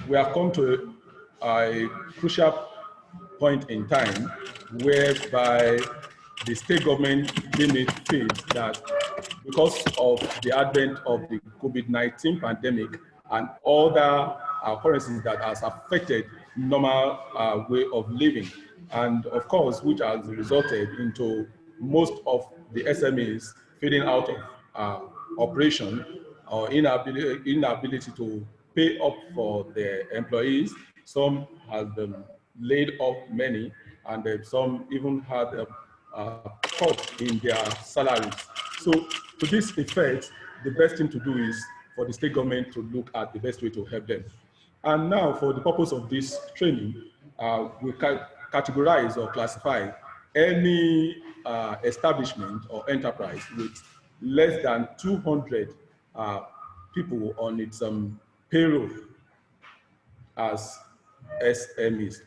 We have come to a crucial point in time whereby the state government deemed it fit that because of the advent of the COVID-19 pandemic and other occurrences that has affected normal way of living, and of course, which has resulted into most of the SMEs fading out of operation or inability to pay up for their employees. Some have laid off many, and some even had a cut in their salaries. So to this effect, the best thing to do is for the state government to look at the best way to help them. And now, for the purpose of this training, we can categorize or classify any establishment or enterprise with less than 200 people on its payroll as SMEs.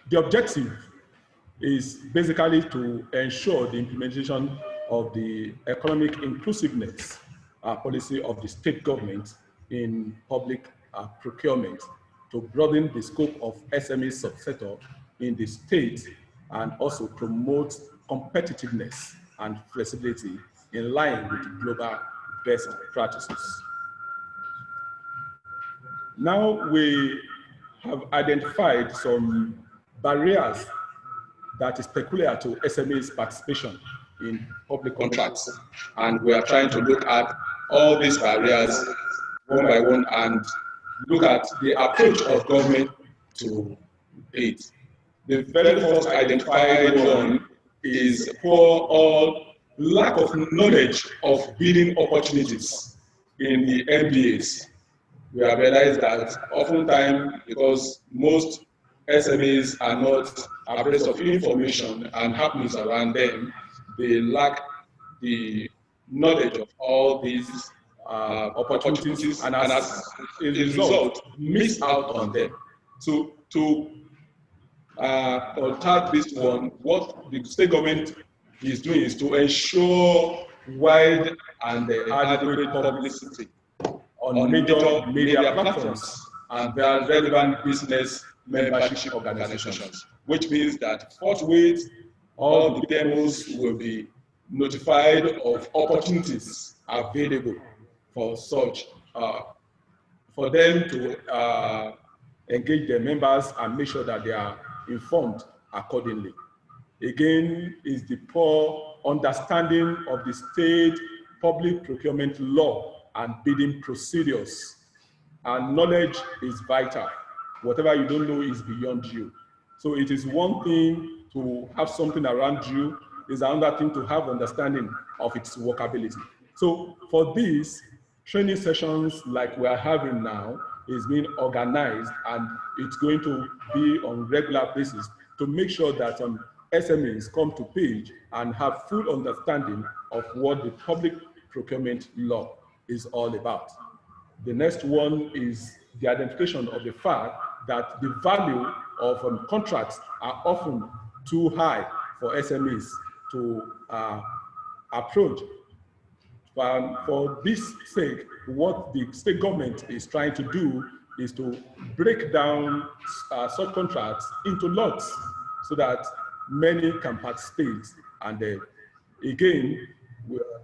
The objective is basically to ensure the implementation of the economic inclusiveness policy of the state government in public procurement, to broaden the scope of SME subsector in the state, and also promote competitiveness and flexibility in line with global best practices. Now we have identified some barriers that is peculiar to SMEs participation in public contracts, and we are trying to look at all these barriers one by one and look at the approach of government to it. The very first identified one is poor or lack of knowledge of bidding opportunities in the MBAs. We have realized that oftentimes, because most SMEs are not abreast of information and happenings around them, they lack the knowledge of all these opportunities, and as a result, miss out on them. So to contact this one, what the state government is doing is to ensure wide and adequate publicity on major media platforms and their relevant business membership organizations, which means that forthwith all the demos will be notified of opportunities available for such, for them to engage their members and make sure that they are informed accordingly. Again, is the poor understanding of the state public procurement law and bidding procedures. And knowledge is vital. Whatever you don't know is beyond you. So it is one thing to have something around you, is another thing to have understanding of its workability. So for these training sessions like we are having now is being organized, and it's going to be on regular basis to make sure that SMEs come to page and have full understanding of what the public procurement law is all about. The next one is the identification of the fact that the value of contracts are often too high for SMEs to approach. For this sake, what the state government is trying to do is to break down subcontracts into lots so that many can participate. And again,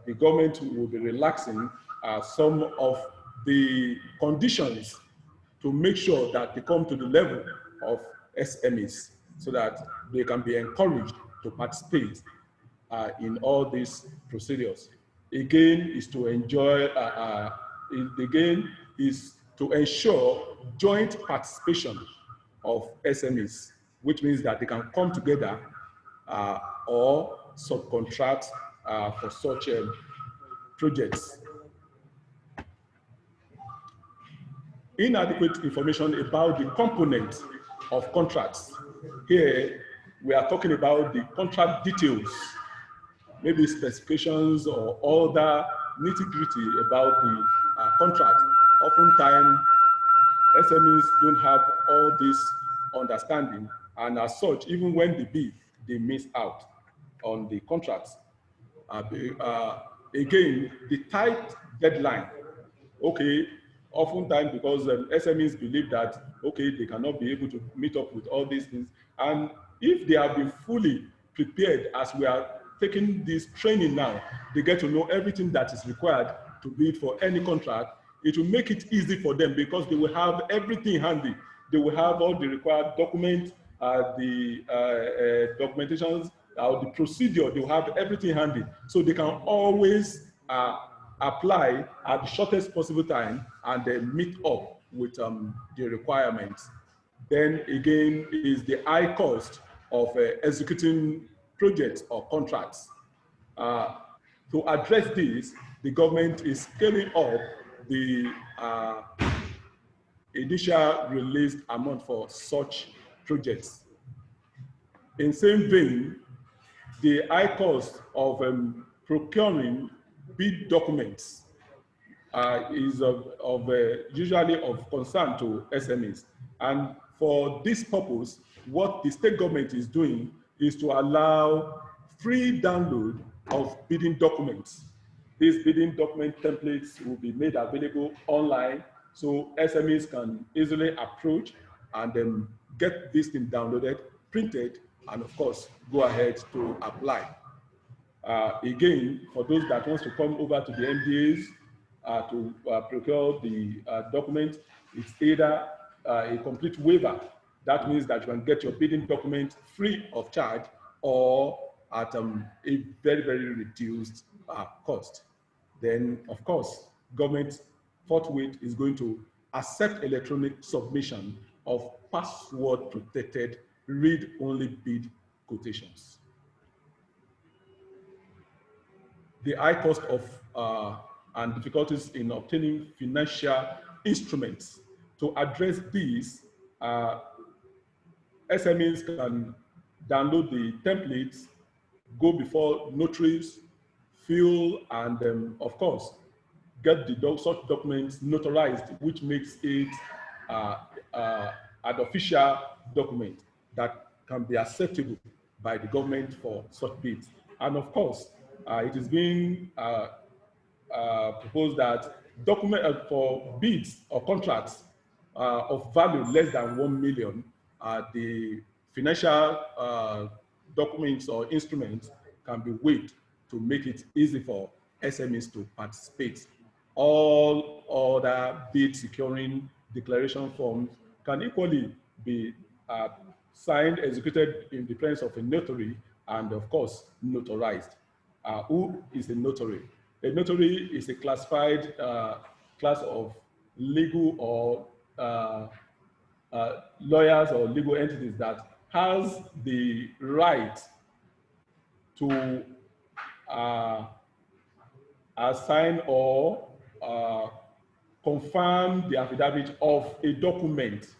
the government will be relaxing some of the conditions to make sure that they come to the level of SMEs so that they can be encouraged to participate in all these procedures. Again, is to enjoy, again, is to ensure joint participation of SMEs, which means that they can come together or subcontract for such projects. Inadequate information about the components of contracts. Here, we are talking about the contract details, maybe specifications or other nitty-gritty about the contract. Oftentimes, SMEs don't have all this understanding, and as such, even when they bid, they miss out on the contracts. Again, the tight deadline. Okay, oftentimes because SMEs believe that, okay, they cannot be able to meet up with all these things. And if they have been fully prepared as we are taking this training now, they get to know everything that is required to bid for any contract. It will make it easy for them because they will have everything handy. They will have all the required documents, the documentations, the procedure, they will have everything handy. So they can always apply at the shortest possible time and then meet up with the requirements. Then again is the high cost of executing projects or contracts. To address this, the government is scaling up the initial released amount for such projects. In same vein, the high cost of procuring bid documents is usually of concern to SMEs. And for this purpose, what the state government is doing is to allow free download of bidding documents. These bidding document templates will be made available online, so SMEs can easily approach and then get this thing downloaded, printed, and of course, go ahead to apply. Again, for those that wants to come over to the MDAs to procure the document, it's either a complete waiver. That means that you can get your bidding document free of charge or at a very, very reduced cost. Then, of course, government forthwith is going to accept electronic submission of password-protected read-only bid quotations. The high cost of and difficulties in obtaining financial instruments. To address these, SMEs can download the templates, go before notaries, fill, and of course, get the such documents notarized, which makes it an official document that can be acceptable by the government for such bids. And of course, it is being proposed that document for bids or contracts of value less than 1 million, the financial documents or instruments can be waived to make it easy for SMEs to participate. All other bid securing declaration forms can equally be signed, executed in the presence of a notary, and of course, notarized. Who is a notary? A notary is a classified class of legal or lawyers or legal entities that has the right to assign or confirm the affidavit of a document,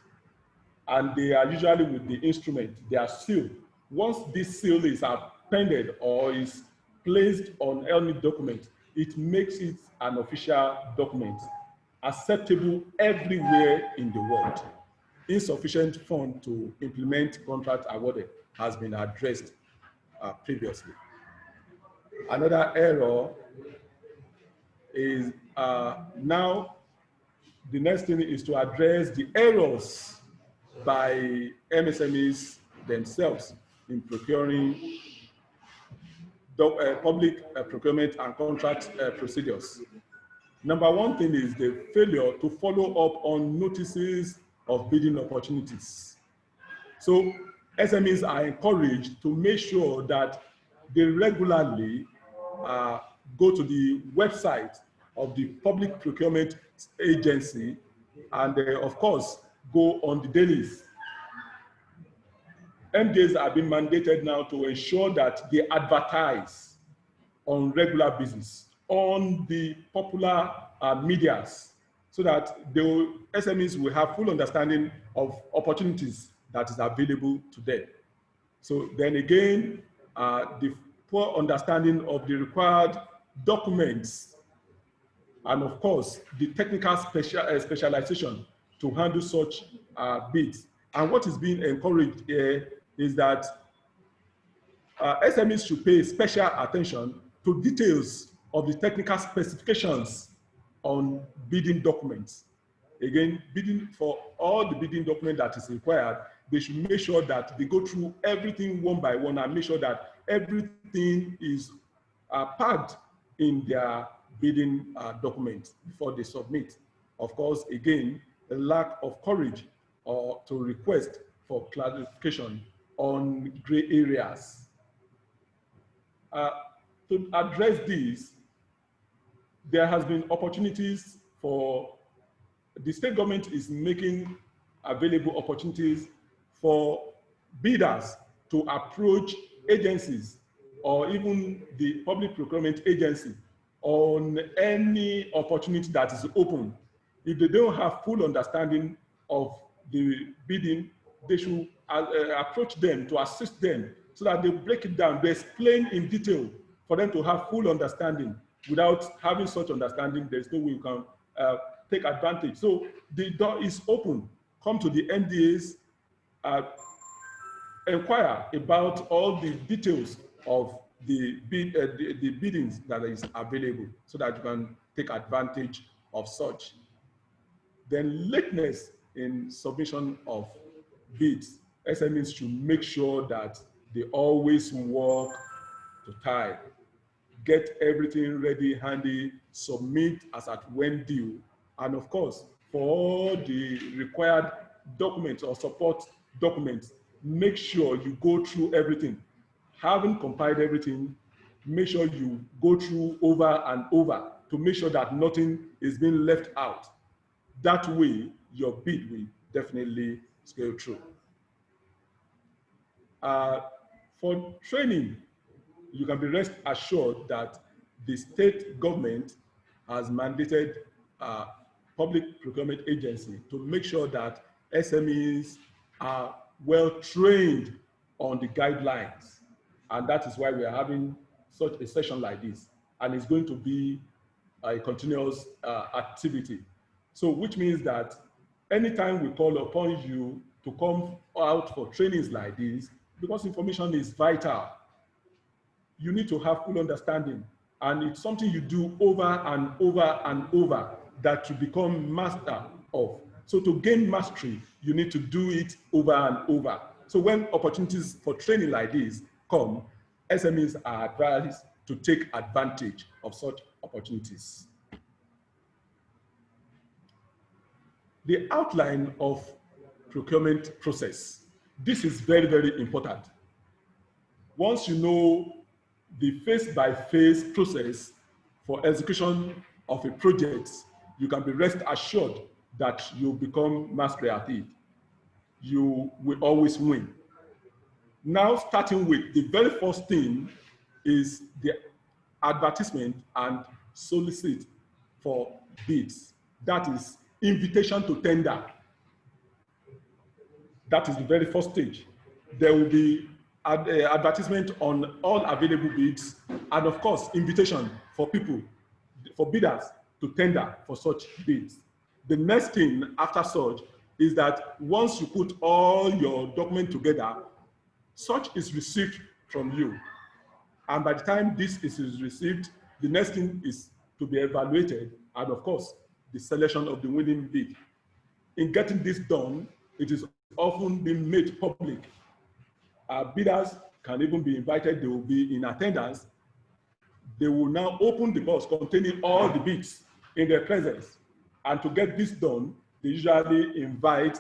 and they are usually with the instrument, they are sealed. Once this seal is appended or is placed on any document, it makes it an official document, acceptable everywhere in the world. Insufficient fund to implement contract awarded has been addressed previously. Another error is now the next thing is to address the errors by MSMEs themselves in procuring public procurement and contract procedures. Number one thing is the failure to follow up on notices of bidding opportunities. So SMEs are encouraged to make sure that they regularly go to the website of the Public Procurement Agency and of course, go on the dailies. MDAs are being mandated now to ensure that they advertise on regular basis on the popular medias so that the SMEs will have full understanding of opportunities that is available to them. So then again, the poor understanding of the required documents and of course, the technical specialization to handle such bids. And what is being encouraged here is that SMEs should pay special attention to details of the technical specifications on bidding documents. Again, bidding for all the bidding document that is required, they should make sure that they go through everything one by one and make sure that everything is packed in their bidding document before they submit. Of course, again, a lack of courage or to request for clarification on gray areas. To address these, there has been opportunities for the state government is making available opportunities for bidders to approach agencies or even the public procurement agency on any opportunity that is open. If they don't have full understanding of the bidding, they should approach them to assist them so that they break it down, they explain in detail for them to have full understanding. Without having such understanding, there's no way you can take advantage. So the door is open. Come to the MDAs, inquire about all the details of the biddings that is available so that you can take advantage of such. Then lateness in submission of bids. SMEs should make sure that they always work to time. Get everything ready, handy, submit as at when due. And of course, for all the required documents or support documents, make sure you go through everything. Having compiled everything, make sure you go through over and over to make sure that nothing is being left out. That way, your bid will definitely scale through. For training, you can be rest assured that the state government has mandated public procurement agency to make sure that SMEs are well trained on the guidelines. And that is why we are having such a session like this. And it's going to be a continuous activity. So which means that anytime we call upon you to come out for trainings like this, because information is vital. You need to have full understanding, and it's something you do over and over and over that you become master of. So to gain mastery, you need to do it over and over. So when opportunities for training like this come, SMEs are advised to take advantage of such opportunities. The outline of procurement process. This is very, very important. Once you know the phase-by-phase process for execution of a project, you can be rest assured that you become master at it. You will always win. Now, starting with the very first thing is the advertisement and solicit for bids. That is invitation to tender. That is the very first stage. There will be advertisement on all available bids, and of course, invitation for people, for bidders to tender for such bids. The next thing after such is that once you put all your documents together, such is received from you. And by the time this is received, the next thing is to be evaluated, and of course, the selection of the winning bid. In getting this done, it is often being made public. Bidders can even be invited, they will be in attendance. They will now open the box containing all the bids in their presence. And to get this done, they usually invite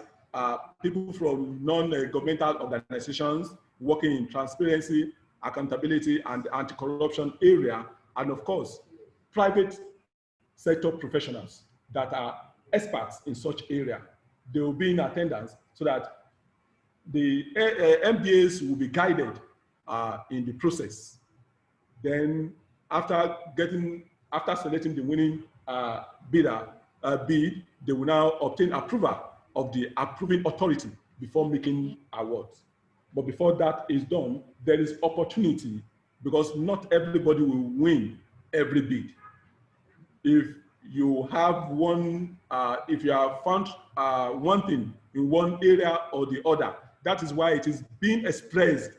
people from non-governmental organizations working in transparency, accountability, and anti-corruption area, and of course, private sector professionals that are experts in such area. They will be in attendance so that the MDAs will be guided in the process. Then after selecting the winning bid, they will now obtain approval of the approving authority before making awards. But before that is done, there is opportunity, because not everybody will win every bid. If you have one, if you have found one thing in one area or the other, that is why it is being expressed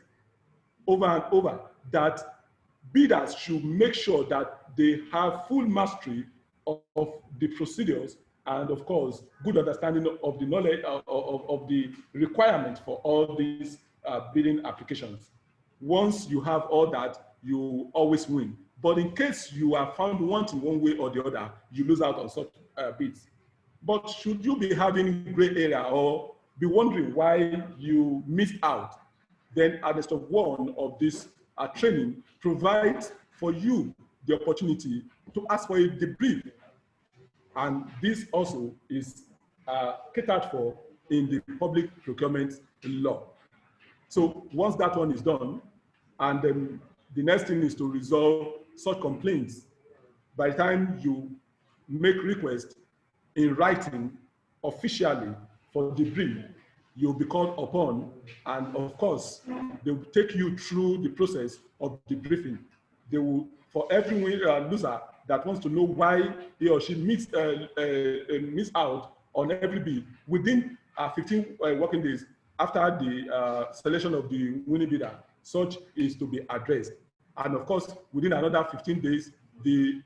over and over that bidders should make sure that they have full mastery of the procedures and, of course, good understanding of the knowledge of the requirements for all these bidding applications. Once you have all that, you always win. But in case you are found wanting one way or the other, you lose out on such bids. But should you be having gray area or be wondering why you missed out, then at step one of this training provides for you the opportunity to ask for a debrief. And this also is catered for in the public procurement law. So once that one is done, and then the next thing is to resolve such complaints. By the time you make request in writing officially for debrief, you'll be called upon, and of course, they will take you through the process of debriefing. They will, for every loser that wants to know why he or she missed out on every bid, within 15 working days after the selection of the winning bidder, such is to be addressed. And of course, within another 15 days, the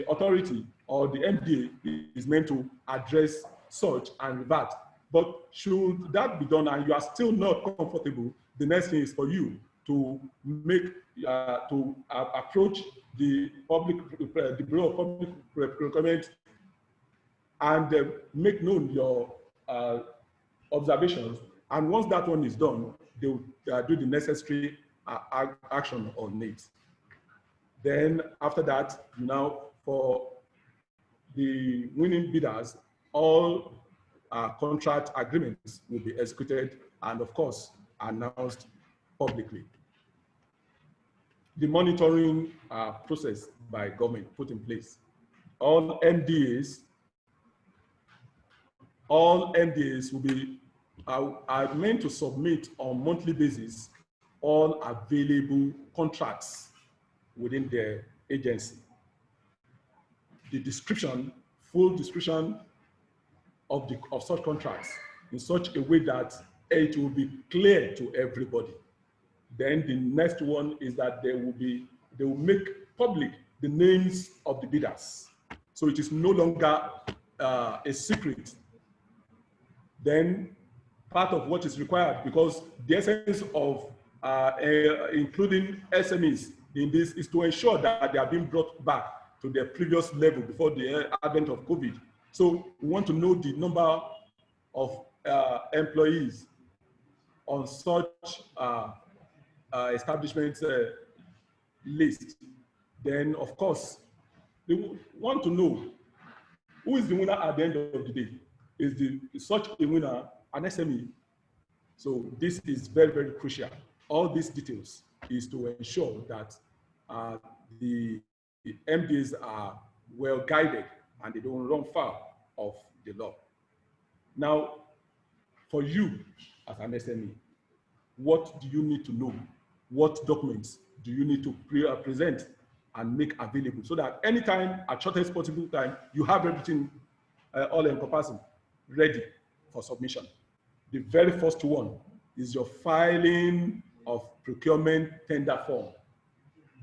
authority or the MDA is meant to address such and revert. But should that be done and you are still not comfortable, the next thing is for you to make approach the Bureau of Public Procurement and make known your observations. And once that one is done, they will do the necessary action on it. Then after that, now for the winning bidders, all contract agreements will be executed and, of course, announced publicly. The monitoring process by government put in place. All MDAs will be are meant to submit on monthly basis all available contracts within their agency. The description, full description of such contracts in such a way that it will be clear to everybody. Then the next one is that they will make public the names of the bidders. So it is no longer a secret. Then part of what is required, because the essence of including SMEs in this is to ensure that they are being brought back to their previous level before the advent of COVID. So we want to know the number of employees on such establishment list. Then, of course, they want to know who is the winner at the end of the day. Is such a winner an SME? So this is very, very crucial. All these details is to ensure that the MDs are well guided and they don't run foul of the law. Now, for you as an SME, what do you need to know? What documents do you need to present and make available so that anytime, at shortest possible time, you have everything all encompassing ready for submission? The very first one is your filing of procurement tender form.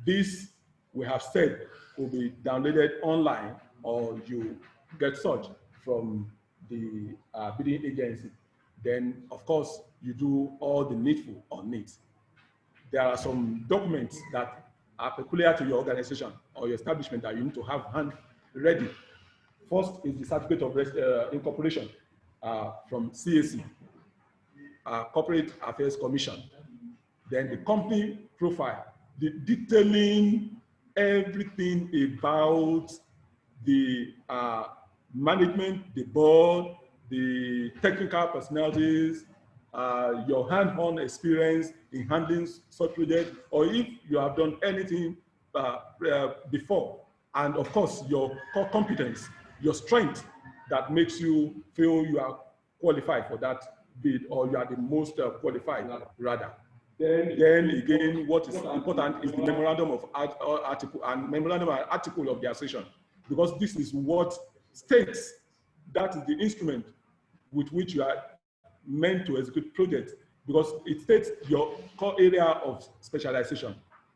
This, we have said, will be downloaded online or you get such from the bidding agency. Then, of course, you do all the needful on it. There are some documents that are peculiar to your organization or your establishment that you need to have hand ready. First is the certificate of incorporation from CAC, Corporate Affairs Commission. Then the company profile, the detailing everything about the management, the board, the technical personalities, your hand-on experience in handling such projects, or if you have done anything before, and of course your core competence, your strength that makes you feel you are qualified for that bid, or you are the most qualified rather. Then again, what is important is the memorandum of article and memorandum and article of the association, because this is what states that is the instrument with which you are meant to execute projects, because it states your core area of specialization.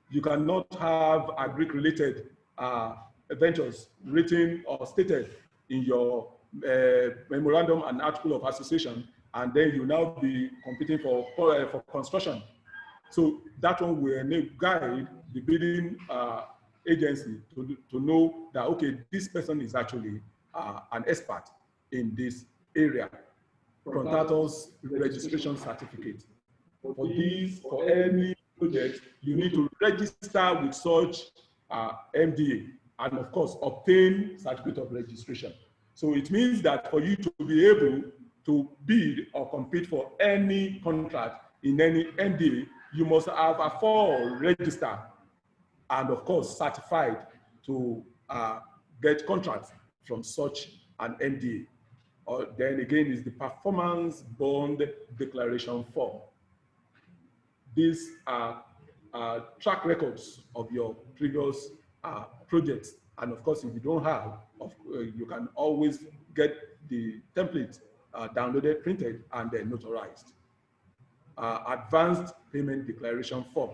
You cannot have agri-related ventures written or stated in your memorandum and article of association, and then you now be competing for construction. So that one will guide the bidding agency to know that, okay, this person is actually an expert in this area. Contractor's registration certificate. For these, for any project, you need to register with such MDA and of course obtain certificate of registration. So it means that for you to be able to bid or compete for any contract in any MDA, you must have a full register and of course certified to get contracts from such an MDA. Or then again is the performance bond declaration form. These are track records of your previous projects. And of course, if you don't have, you can always get the template downloaded, printed, and then notarized. Advanced payment declaration form.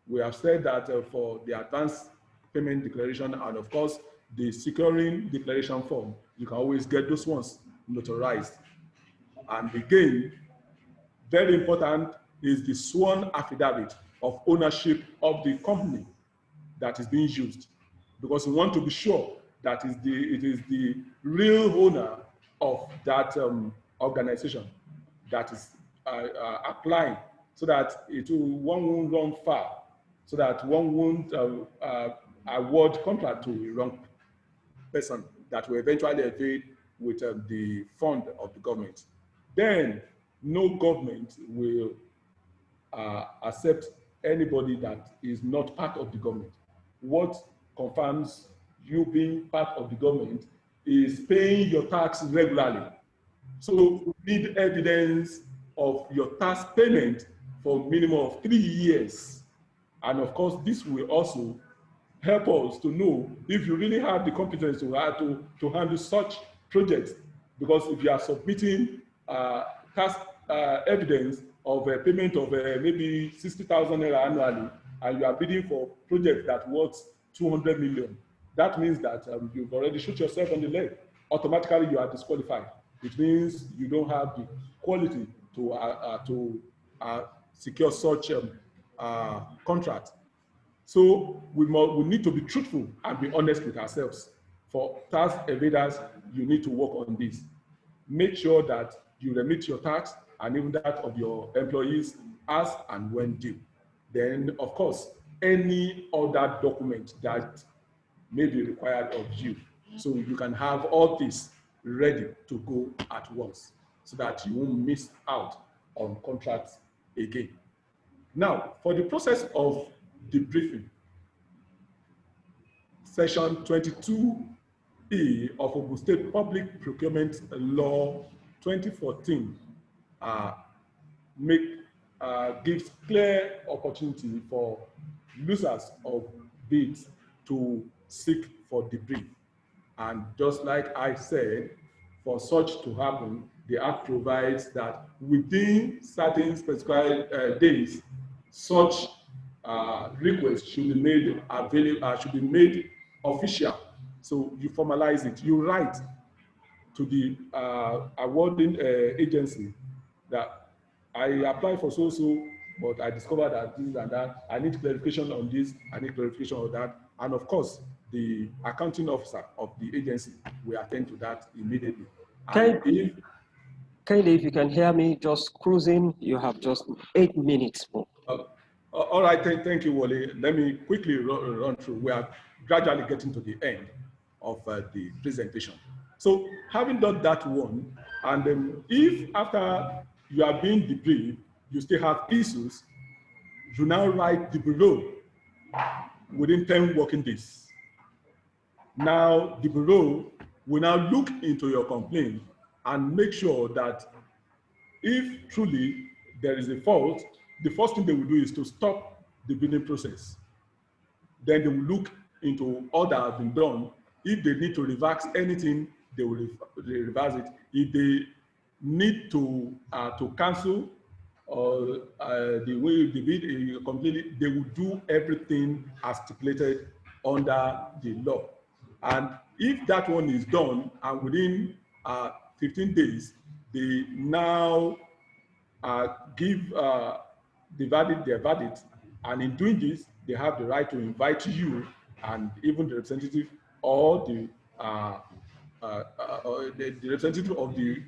We have said that for the advanced payment declaration and of course, the securing declaration form, you can always get those ones notarized. And again, very important is the sworn affidavit of ownership of the company that is being used, because we want to be sure that it is the real owner of that organization that is applying, so that one won't run far, so that one won't award contract to a wrong person that will eventually evade with the fund of the government. Then no government will accept anybody that is not part of the government. What confirms you being part of the government is paying your tax regularly. So we need evidence of your tax payment for a minimum of 3 years. And of course, this will also help us to know if you really have the competence to handle such projects. Because if you are submitting tax evidence of a payment of maybe 60,000 naira annually, and you are bidding for project that worth 200 million, that means that you've already shot yourself on the leg. Automatically, you are disqualified. It means you don't have the quality to secure such contract. So we need to be truthful and be honest with ourselves. For tax evaders, you need to work on this. Make sure that you remit your tax and even that of your employees as and when due. Then, of course, any other document that may be required of you. So you can have all this ready to go at once so that you won't miss out on contracts again. Now, for the process of debriefing, Section 22E of Ogun State Public Procurement Law 2014 gives clear opportunity for losers of bids to seek for debrief. And just like I said, for such to happen, the Act provides that within certain specified days, such requests should be made available, should be made official. So you formalize it. You write to the awarding agency that I apply for so-so, but I discovered that this and that. I need clarification on this. I need clarification on that. And of course, the accounting officer of the agency will attend to that immediately. Kindly, if you can hear me, just cruising, you have just 8 minutes more. All right, thank you, Wally. Let me quickly run through. We are gradually getting to the end of the presentation. So having done that one, and if after you are being debriefed, you still have issues, you now write the bureau within 10 working days. Now, the bureau will now look into your complaint and make sure that if truly there is a fault, the first thing they will do is to stop the bidding process. Then they will look into all that has been done. If they need to reverse anything, they will reverse it. If they need to cancel or the way they bid completely, they will do everything as stipulated under the law. And if that one is done, and within 15 days, they now give their verdict, and in doing this, they have the right to invite you and even the representative or the representative of the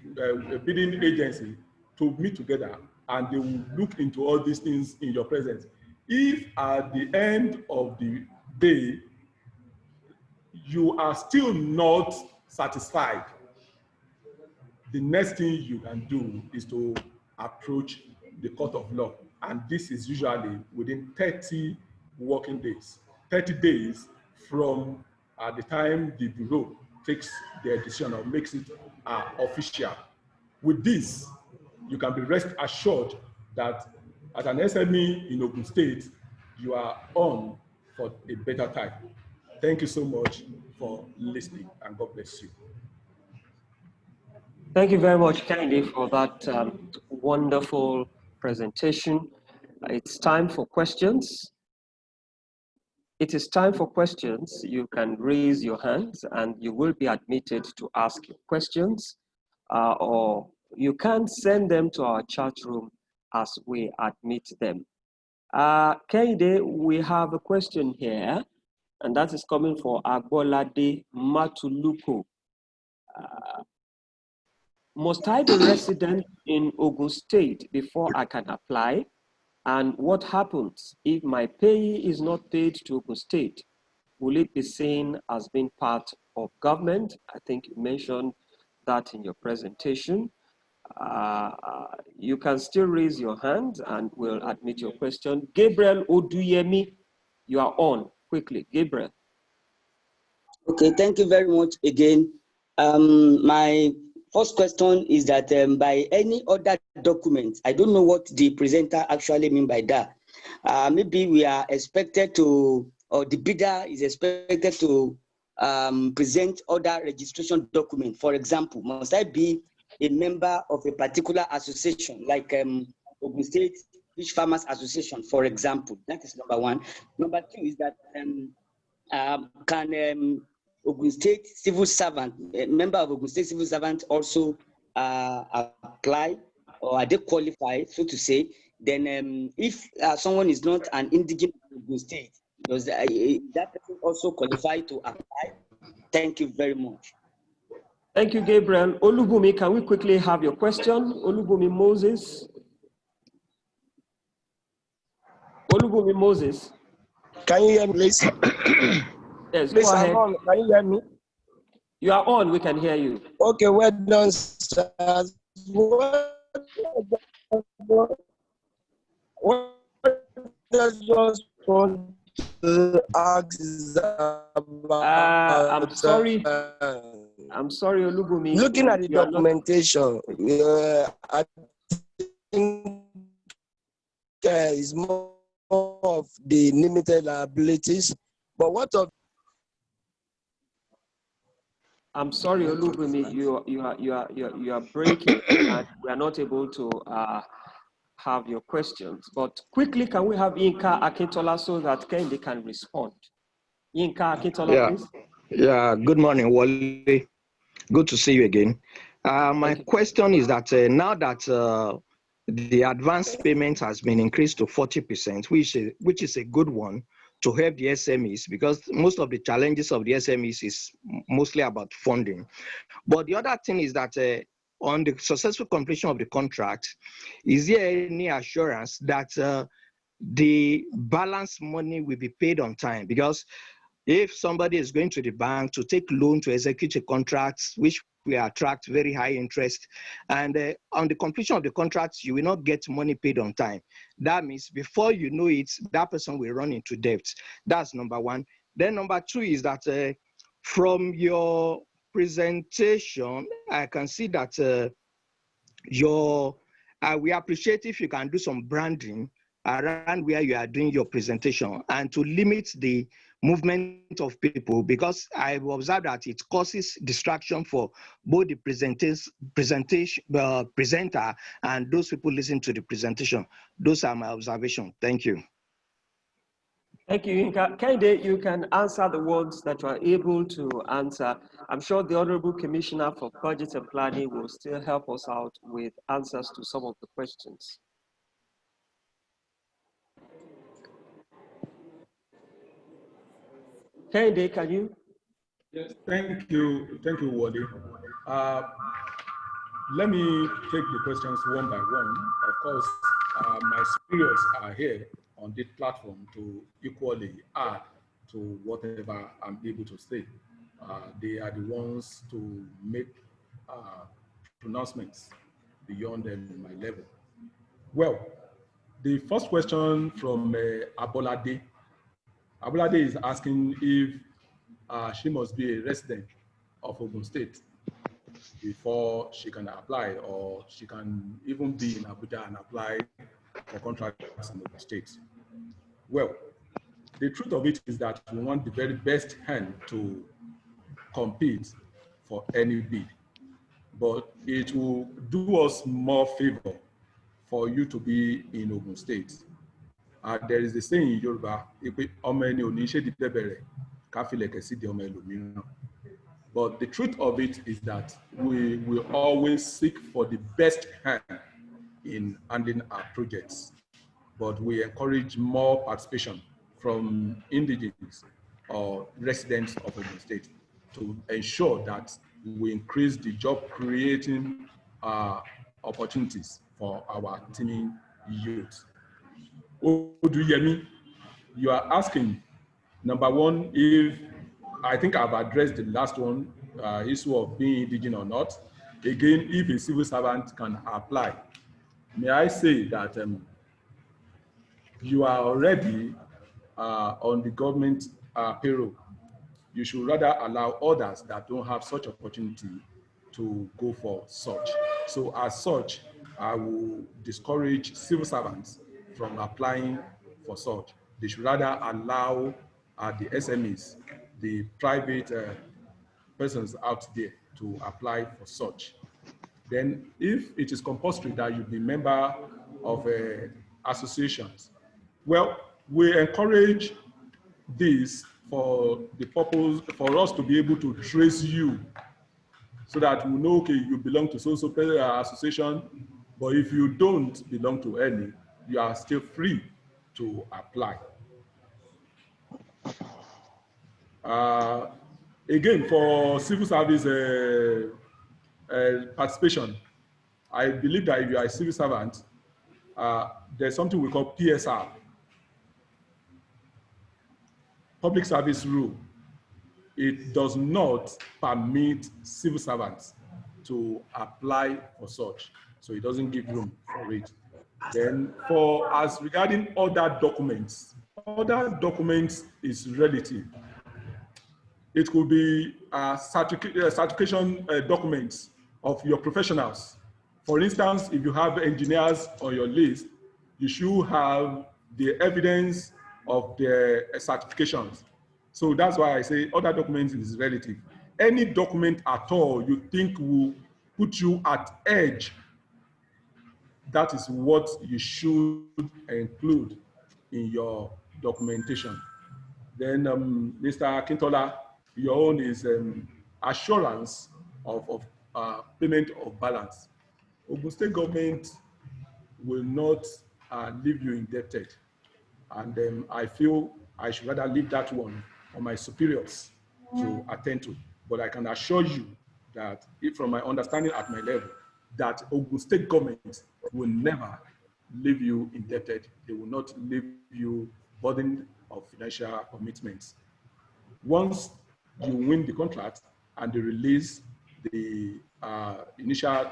bidding agency to meet together, and they will look into all these things in your presence. If at the end of the day, you are still not satisfied, the next thing you can do is to approach the court of law. And this is usually within 30 working days, 30 days from the time the bureau takes their decision or makes it official. With this, you can be rest assured that as an SME in Ogun State, you are on for a better time. Thank you so much for listening, and God bless you. Thank you very much, Candy, for that wonderful presentation. It's time for questions. It is time for questions. You can raise your hands and you will be admitted to ask your questions, or you can send them to our chat room as we admit them. Candy, we have a question here, and that is coming for Agbolade Matuluko. Must I be resident in Ogun State before I can apply? And what happens if my payee is not paid to Ogun State? Will it be seen as being part of government? I think you mentioned that in your presentation. You can still raise your hand and we'll admit your question. Gabriel Oduyemi, you are on. Quickly, Gabriel. Okay, thank you very much again. My first question is that by any other document, I don't know what the presenter actually mean by that. Maybe we are expected to, or the bidder is expected to present other registration document. For example, must I be a member of a particular association, like Ogun State Fish Farmers Association, for example. That is number one. Number two is that can Ogun State civil servant, a member of Ogun State civil servant also apply, or are they qualified, so to say? Then if someone is not an indigenous of Ogun State, does that person also qualify to apply? Thank you very much. Thank you, Gabriel. Olubumi, can we quickly have your question? Olubumi Moses. Olubumi Moses. Can you hear me, please? Yes, please, go ahead. Can you hear me? You are on, we can hear you. Okay, well done, sir. What I just want to ask is about, I'm sorry, Olubumi. Looking at the documentation, I think is more of the limited liabilities. But what of? I'm sorry, Olubumi, you are breaking, and we are not able to have your questions. But quickly, can we have Yinka Akintola so that Kendi can respond? Yinka Akintola, please. Yeah, good morning, Wally. Good to see you again. My question is that now that the advance payment has been increased to 40%, which is a good one to help the SMEs, because most of the challenges of the SMEs is mostly about funding. But the other thing is that on the successful completion of the contract, is there any assurance that the balance money will be paid on time? Because if somebody is going to the bank to take loan to execute a contract, which will attract very high interest, and on the completion of the contract, you will not get money paid on time. That means before you know it, that person will run into debt. That's number one. Then number two is that from your presentation, I can see that we appreciate if you can do some branding around where you are doing your presentation and to limit the movement of people, because I've observed that it causes distraction for both the presenter and those people listening to the presentation. Those are my observations. Thank you. Thank you, Yinka. Kende, you can answer the ones that you are able to answer. I'm sure the Honorable Commissioner for Budget and Planning will still help us out with answers to some of the questions. Kende, can you? Yes, thank you, Wally. Let me take the questions one by one. Of course, my superiors are here on this platform to equally add to whatever I'm able to say. They are the ones to make pronouncements beyond my level. Well, the first question from Abolade. Abolade is asking if she must be a resident of Ogun State before she can apply, or she can even be in Abuja and apply for contracts in Ogun State. Well, the truth of it is that we want the very best hand to compete for any bid, but it will do us more favor for you to be in Ogun State. There is a saying in Yoruba, but the truth of it is that we will always seek for the best hand in handling our projects, but we encourage more participation from indigenous or residents of Ogun State to ensure that we increase the job creating opportunities for our teeming youth. Oduyemi, you are asking, number one, if I think I've addressed the last one, issue of being indigenous or not. Again, if a civil servant can apply, may I say that you are already on the government payroll. You should rather allow others that don't have such opportunity to go for such. So as such, I will discourage civil servants from applying for such. They should rather allow the SMEs, the private persons out there to apply for such. Then if it is compulsory that you be member of associations, well, we encourage this for the purpose, for us to be able to trace you so that we know, okay, you belong to so-so association, but if you don't belong to any, you are still free to apply. Again, for civil service participation, I believe that if you are a civil servant, there's something we call PSR, Public Service Rule. It does not permit civil servants to apply for such, so it doesn't give room for it. Then for as regarding other documents is relative. It could be certification documents of your professionals. For instance, if you have engineers on your list, you should have the evidence of their certifications. So that's why I say other documents is relative. Any document at all you think will put you at edge, that is what you should include in your documentation. Then Mr. Kintola, your own is assurance of payment of balance. Ogun State government will not leave you indebted. And I feel I should rather leave that one on my superiors to attend to. But I can assure you that if from my understanding at my level, that Ogun State government will never leave you indebted. They will not leave you burdened of financial commitments. Once you win the contract and they release the initial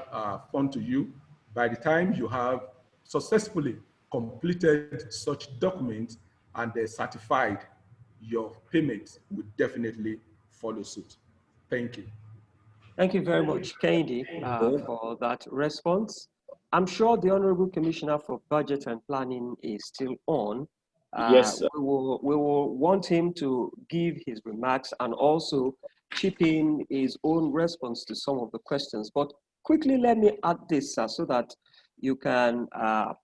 fund to you, by the time you have successfully completed such documents and they're certified, your payment will definitely follow suit. Thank you. Thank you very much, Kendi, for that response. I'm sure the Honorable Commissioner for Budget and Planning is still on. Yes, sir. We will want him to give his remarks and also chip in his own response to some of the questions. But quickly, let me add this so that you can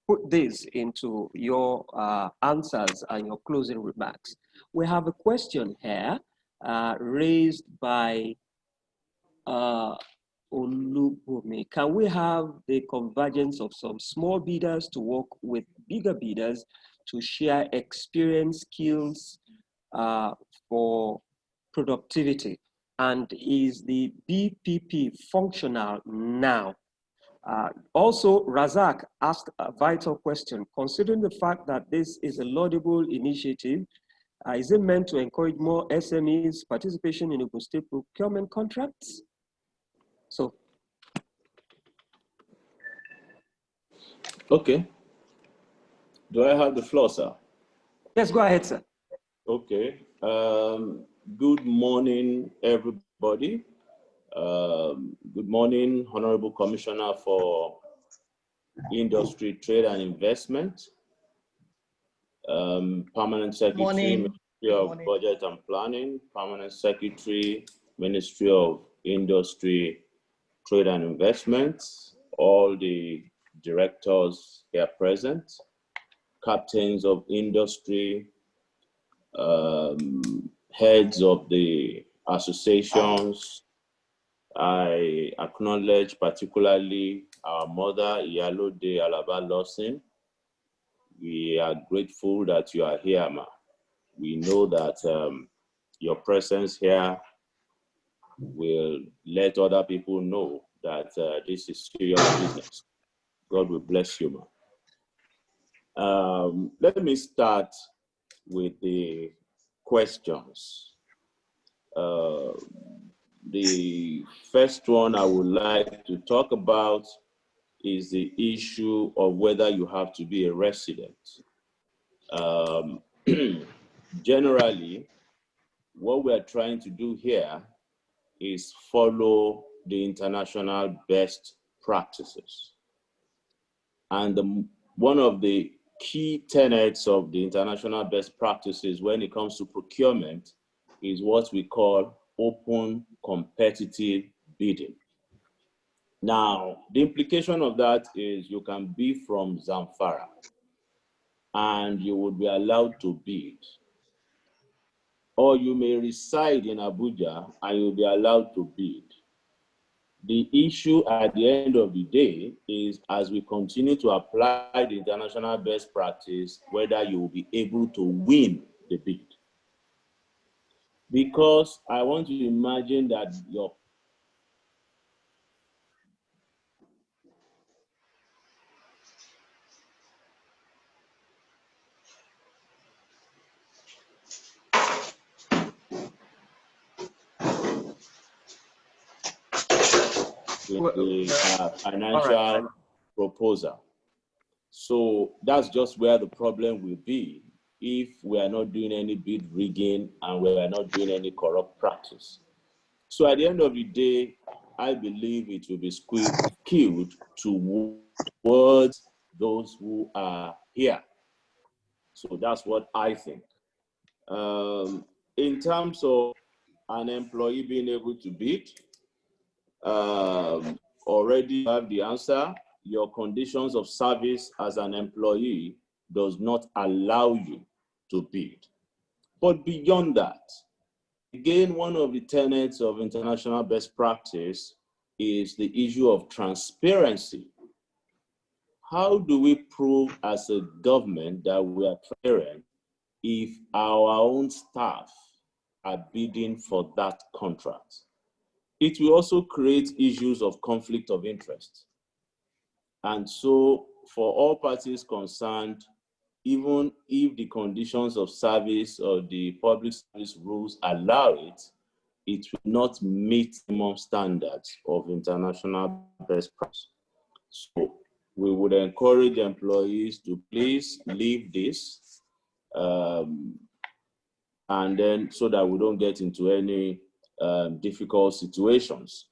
put this into your answers and your closing remarks. We have a question here raised by Olubumi. Can we have the convergence of some small bidders to work with bigger bidders to share experience, skills for productivity? And is the BPP functional now? Also, Razak asked a vital question. Considering the fact that this is a laudable initiative, is it meant to encourage more SMEs participation in Ogun State procurement contracts? So. Okay. Do I have the floor, sir? Yes, go ahead, sir. Okay. Good morning, everybody. Good morning, Honorable Commissioner for Industry, Trade and Investment, Permanent Secretary, Ministry of Budget and Planning, Permanent Secretary, Ministry of Industry, Trade and Investment, all the directors here present, captains of industry, heads of the associations. I acknowledge particularly our mother, Iyalode Alaba Lawson. We are grateful that you are here, ma. We know that your presence here will let other people know that this is serious business. God will bless you, ma. Let me start with the questions. The first one I would like to talk about is the issue of whether you have to be a resident. Generally, what we're trying to do here is follow the international best practices. And one of the key tenets of the international best practices when it comes to procurement is what we call open competitive bidding. Now, the implication of that is you can be from Zamfara and you would be allowed to bid. Or you may reside in Abuja and you'll be allowed to bid. The issue at the end of the day is, as we continue to apply the international best practice, whether you will be able to win the bid. Because I want to imagine that your financial proposal. So that's just where the problem will be if we are not doing any bid rigging and we are not doing any corrupt practice. So at the end of the day, I believe it will be skewed towards those who are here. So that's what I think. In terms of an employee being able to bid, already have the answer. Your conditions of service as an employee does not allow you to bid. But beyond that, again, one of the tenets of international best practice is the issue of transparency. How do we prove as a government that we are transparent if our own staff are bidding for that contract? It will also create issues of conflict of interest. And so for all parties concerned, even if the conditions of service or the public service rules allow it, it will not meet minimum standards of international best practice. So we would encourage employees to please leave this, and then so that we don't get into any difficult situations.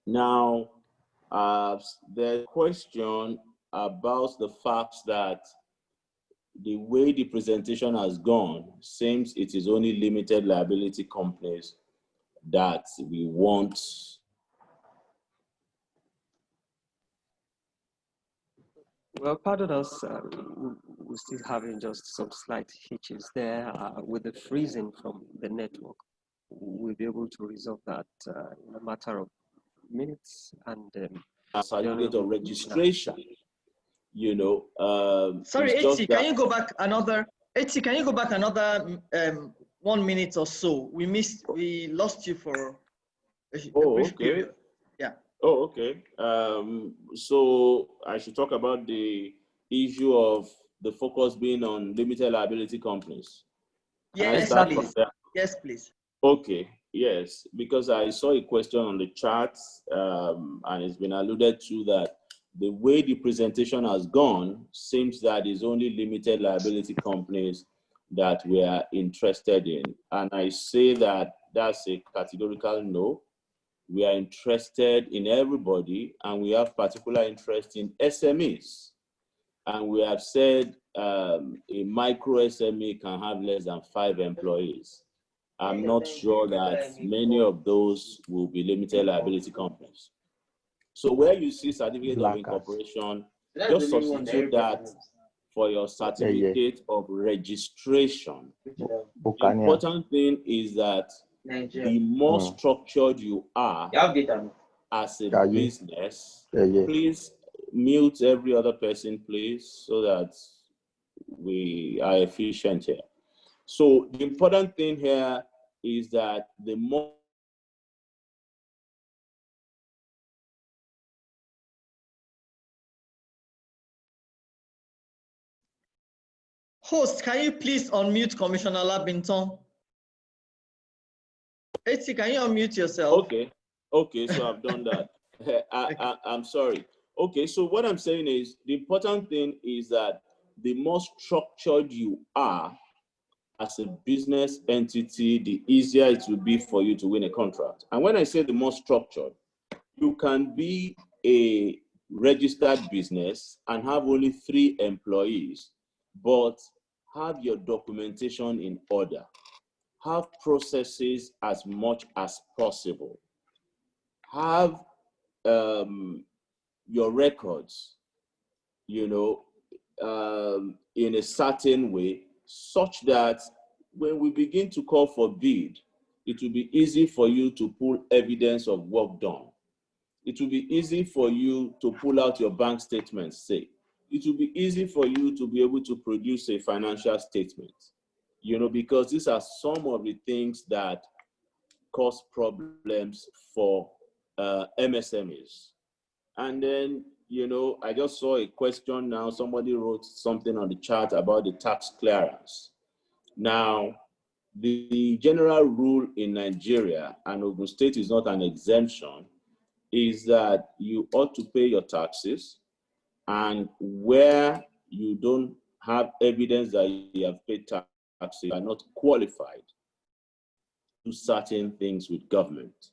Now, the question about the fact that the way the presentation has gone seems it is only limited liability companies that we want. Well, pardon us, we're still having just some slight hitches there with the freezing from the network. We'll be able to resolve that in a matter of minutes. And certificate of registration, you know. Sorry, Eti, can you go back another? Eti, can you go back another 1 minute or so? We lost you for a brief period. Yeah. Oh, okay. So I should talk about the issue of the focus being on limited liability companies. Yes, please. Yes, please. Okay. Yes, because I saw a question on the chat, and it's been alluded to that the way the presentation has gone seems that it's only limited liability companies that we are interested in. And I say that that's a categorical no. We are interested in everybody, and we have particular interest in SMEs. And we have said a micro SME can have less than 5 employees. I'm not sure that many of those will be limited liability companies. So where you see certificate of incorporation, just substitute that for your certificate of registration. The important thing is that the more structured you are as a business, please mute every other person, please, so that we are efficient here. So the important thing here is that the more Host, can you please unmute Commissioner Labinton? Eti, can you unmute yourself? Okay, so I've done that. I'm sorry. Okay, so what I'm saying is the important thing is that the more structured you are as a business entity, the easier it will be for you to win a contract. And when I say the more structured, you can be a registered business and have only 3 employees, but have your documentation in order. Have processes as much as possible. Have your records, in a certain way, such that when we begin to call for bid, it will be easy for you to pull evidence of work done. It will be easy for you to pull out your bank statements, say. It will be easy for you to be able to produce a financial statement, because these are some of the things that cause problems for MSMEs. And then, I just saw a question now. Somebody wrote something on the chat about the tax clearance. Now, the general rule in Nigeria, and Ogun State is not an exemption, is that you ought to pay your taxes, and where you don't have evidence that you have paid taxes, you are not qualified to do certain things with government.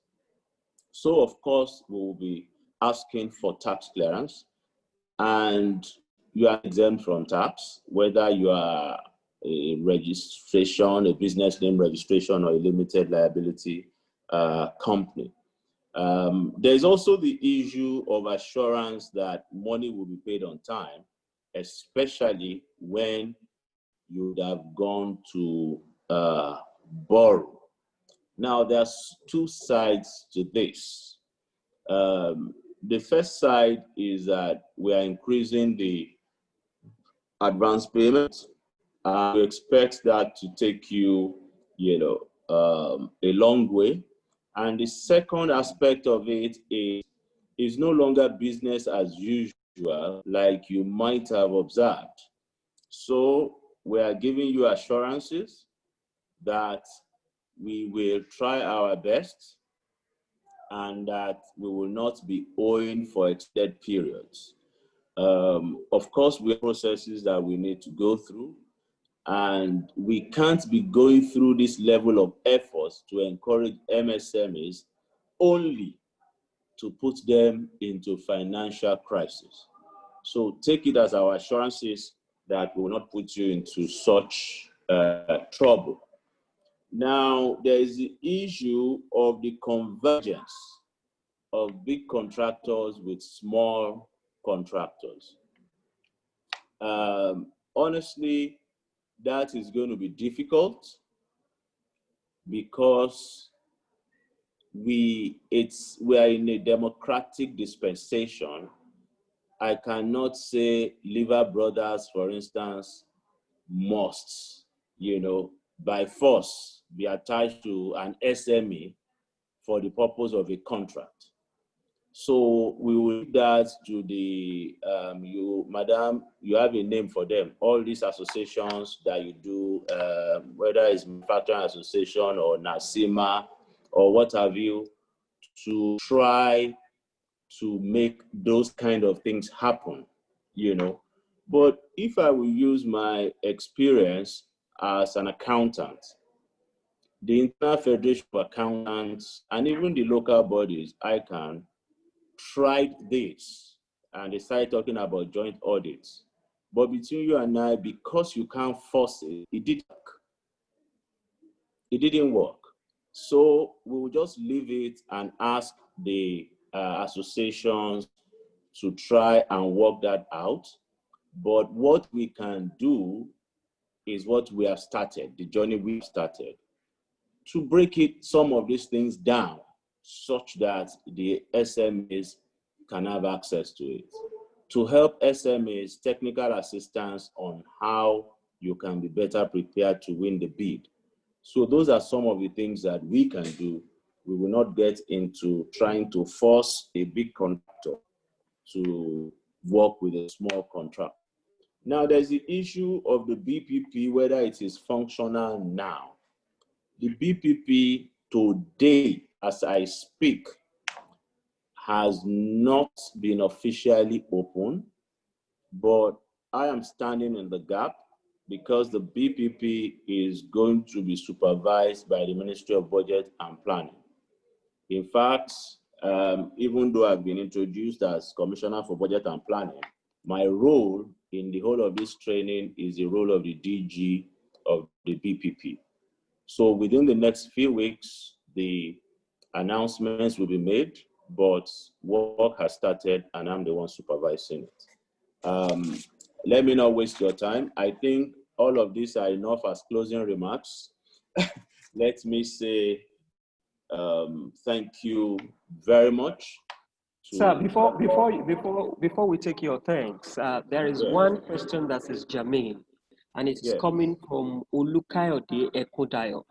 So, of course, we will be asking for tax clearance, and you are exempt from tax, whether you are a registration, a business name registration, or a limited liability company. There's also the issue of assurance that money will be paid on time, especially when you would have gone to borrow. Now, there's two sides to this. The first side is that we are increasing the advance payment. We expect that to take you, a long way. And the second aspect of it is no longer business as usual, like you might have observed. So we are giving you assurances that we will try our best and that we will not be owing for extended periods. Of course, we have processes that we need to go through, and we can't be going through this level of efforts to encourage MSMEs only to put them into financial crisis. So take it as our assurances that we will not put you into such trouble. Now, there is the issue of the convergence of big contractors with small contractors. Honestly, that is going to be difficult because we are in a democratic dispensation. I cannot say Liver Brothers, for instance, must, by force be attached to an SME for the purpose of a contract. So we will leave that to the, madam, you have a name for them. All these associations that you do, whether it's Manufacturing Association or NASIMA or what have you, to try to make those kind of things happen, But if I will use my experience as an accountant, the International Federation of Accountants and even the local bodies, ICANN, tried this and they started talking about joint audits. But between you and I, because you can't force it, it didn't work. So we will just leave it and ask the associations to try and work that out. But what we can do is what we have started, the journey we've started, to break some of these things down such that the SMEs can have access to it. To help SMEs, technical assistance on how you can be better prepared to win the bid. So those are some of the things that we can do. We will not get into trying to force a big contractor to work with a small contractor. Now, there's the issue of the BPP, whether it is functional now. The BPP today, as I speak, has not been officially open, but I am standing in the gap because the BPP is going to be supervised by the Ministry of Budget and Planning. In fact, even though I've been introduced as Commissioner for Budget and Planning, my role in the whole of this training is the role of the DG of the BPP. So within the next few weeks, the announcements will be made but work has started and I'm the one supervising it. Let me not waste your time. I think all of these are enough as closing remarks. Let me say thank you very much. Sir, before we take your thanks, there is one question that is germane, and it's coming from Olukayode Ekodayo.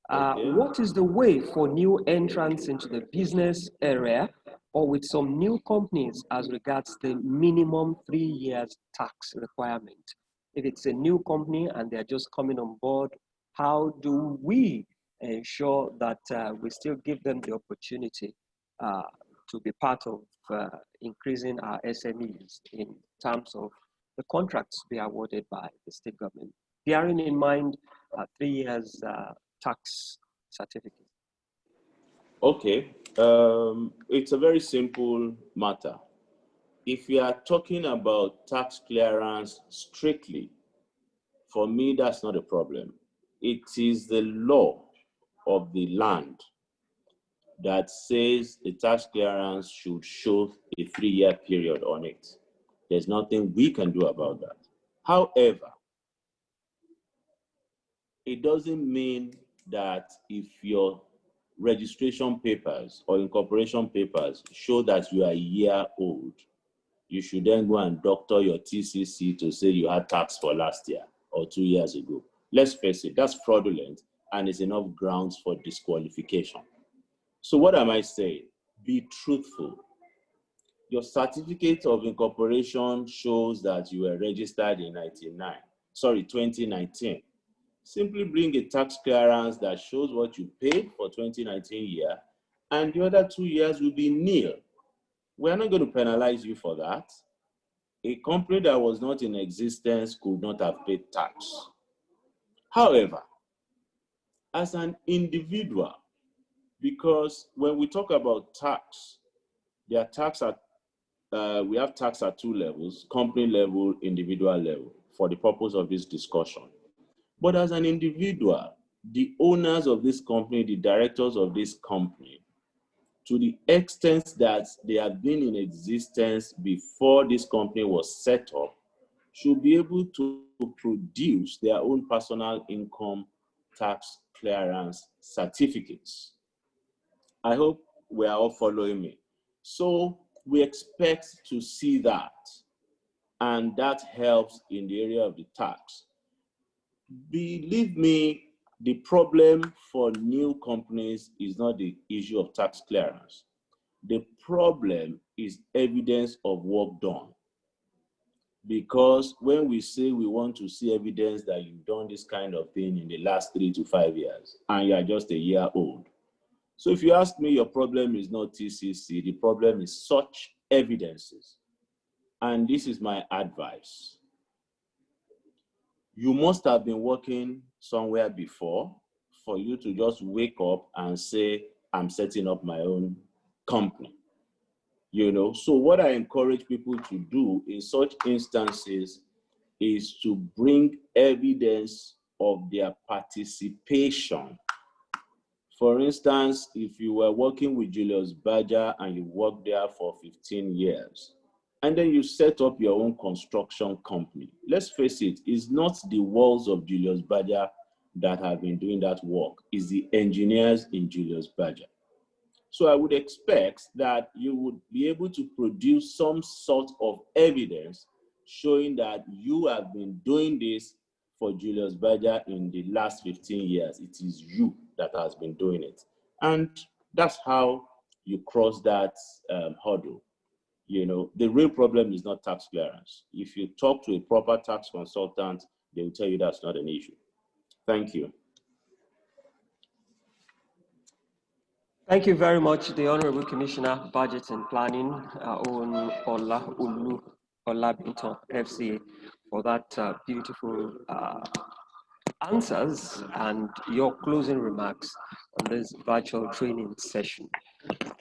What is the way for new entrants into the business area or with some new companies as regards the minimum 3 years tax requirement? If it's a new company and they're just coming on board, how do we ensure that we still give them the opportunity to be part of increasing our SMEs in terms of the contracts to be awarded by the state government, bearing in mind 3 years tax certificate? Okay, it's a very simple matter. If you are talking about tax clearance strictly, for me, that's not a problem. It is the law of the land that says the tax clearance should show a 3-year period on it. There's nothing we can do about that. However, it doesn't mean that if your registration papers or incorporation papers show that you are a year old, you should then go and doctor your TCC to say you had tax for last year or 2 years ago. Let's face it, that's fraudulent and is enough grounds for disqualification. So what am I saying? Be truthful. Your certificate of incorporation shows that you were registered in 2019. Simply bring a tax clearance that shows what you paid for 2019 year, and the other 2 years will be nil. We're not going to penalize you for that. A company that was not in existence could not have paid tax. However, as an individual, because when we talk about tax, there are tax at, we have tax at 2 levels, company level, individual level, for the purpose of this discussion. But as an individual, the owners of this company, the directors of this company, to the extent that they have been in existence before this company was set up, should be able to produce their own personal income tax clearance certificates. I hope we are all following me. So we expect to see that, and that helps in the area of the tax. Believe me, the problem for new companies is not the issue of tax clearance. The problem is evidence of work done. Because when we say we want to see evidence that you've done this kind of thing in the last 3 to 5 years, and you are just a year old. So if you ask me, your problem is not TCC, the problem is such evidences. And this is my advice. You must have been working somewhere before for you to just wake up and say, I'm setting up my own company. You know, so what I encourage people to do in such instances is to bring evidence of their participation. For instance, if you were working with Julius Berger and you worked there for 15 years, and then you set up your own construction company. Let's face it, it's not the walls of Julius Berger that have been doing that work, it's the engineers in Julius Berger. So I would expect that you would be able to produce some sort of evidence showing that you have been doing this for Julius Berger in the last 15 years. It is you that has been doing it. And that's how you cross that hurdle. You know, the real problem is not tax clearance. If you talk to a proper tax consultant, they will tell you that's not an issue. Thank you. Thank you very much, the Honorable Commissioner, Budget and Planning, Ogun Olabinton, FCA, for that beautiful answers and your closing remarks on this virtual training session.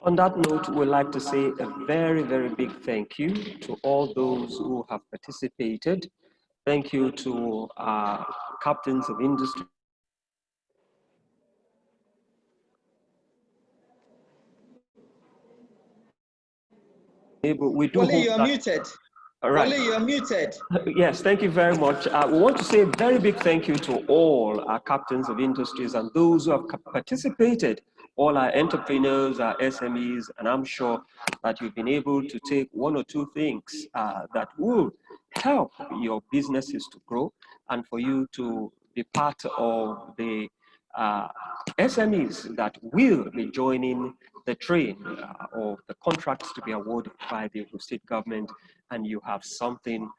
On that note, we'd like to say a very, very big thank you to all those who have participated. Thank you to our captains of industry. able, we do Wale, hope you are that, muted. all right. Wale, you are muted. Yes, thank you very much. We want to say a very big thank you to all our captains of industries and those who have participated, all our entrepreneurs, our SMEs, and I'm sure that you've been able to take one or two things that will help your businesses to grow and for you to be part of the SMEs that will be joining the train of the contracts to be awarded by the Ogun State government, and you have something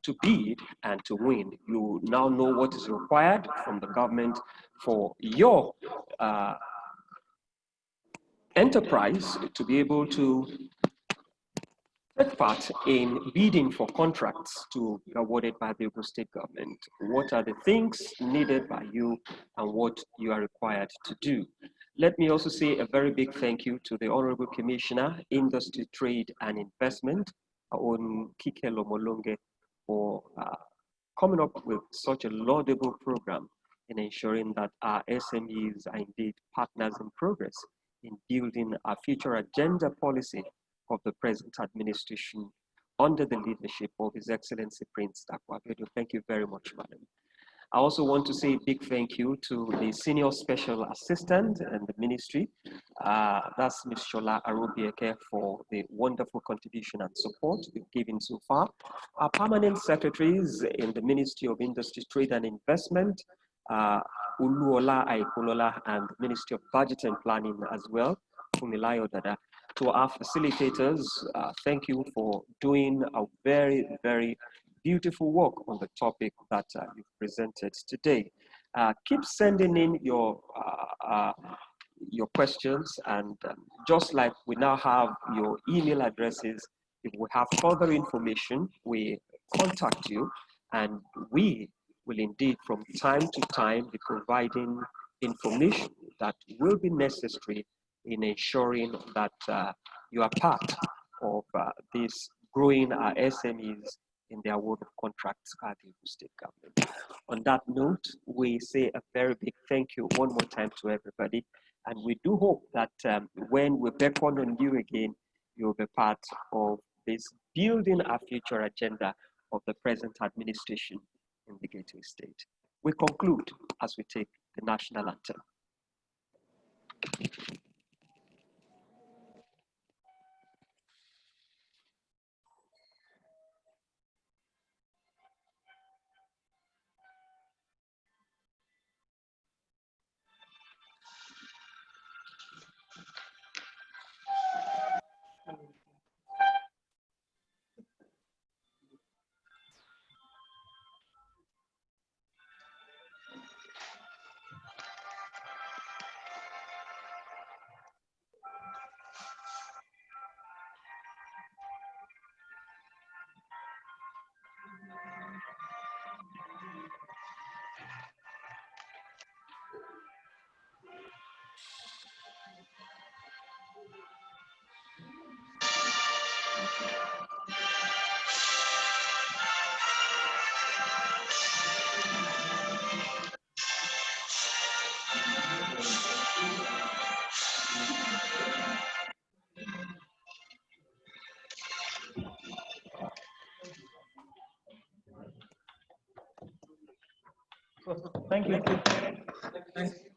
to bid and to win. You now know what is required from the government for your enterprise to be able to take part in bidding for contracts to be awarded by the Ogun State government. What are the things needed by you and what you are required to do? Let me also say a very big thank you to the Honorable Commissioner, Industry, Trade and Investment, on Kike Lomolonge, for coming up with such a laudable program in ensuring that our SMEs are indeed partners in progress in building our future agenda policy of the present administration under the leadership of His Excellency Prince Dakwabedo. Thank you very much, Madam. I also want to say a big thank you to the Senior Special Assistant and the Ministry. That's Ms. Shola Arubieke, for the wonderful contribution and support you've given so far. Our permanent secretaries in the Ministry of Industry, Trade and Investment, Uluola Aikolola, and the Ministry of Budget and Planning as well, Fumilayo Dada. To our facilitators, thank you for doing a very, very beautiful work on the topic that you've presented today. Keep sending in your questions, and just like we now have your email addresses, if we have further information, we contact you, and we will indeed from time to time be providing information that will be necessary in ensuring that you are part of this growing our SMEs in their award of contracts at the state government. On that note, we say a very big thank you one more time to everybody, and we do hope that when we beckon on you again, you'll be part of this building our future agenda of the present administration in the Gateway State. We conclude as we take the national anthem. Thank you.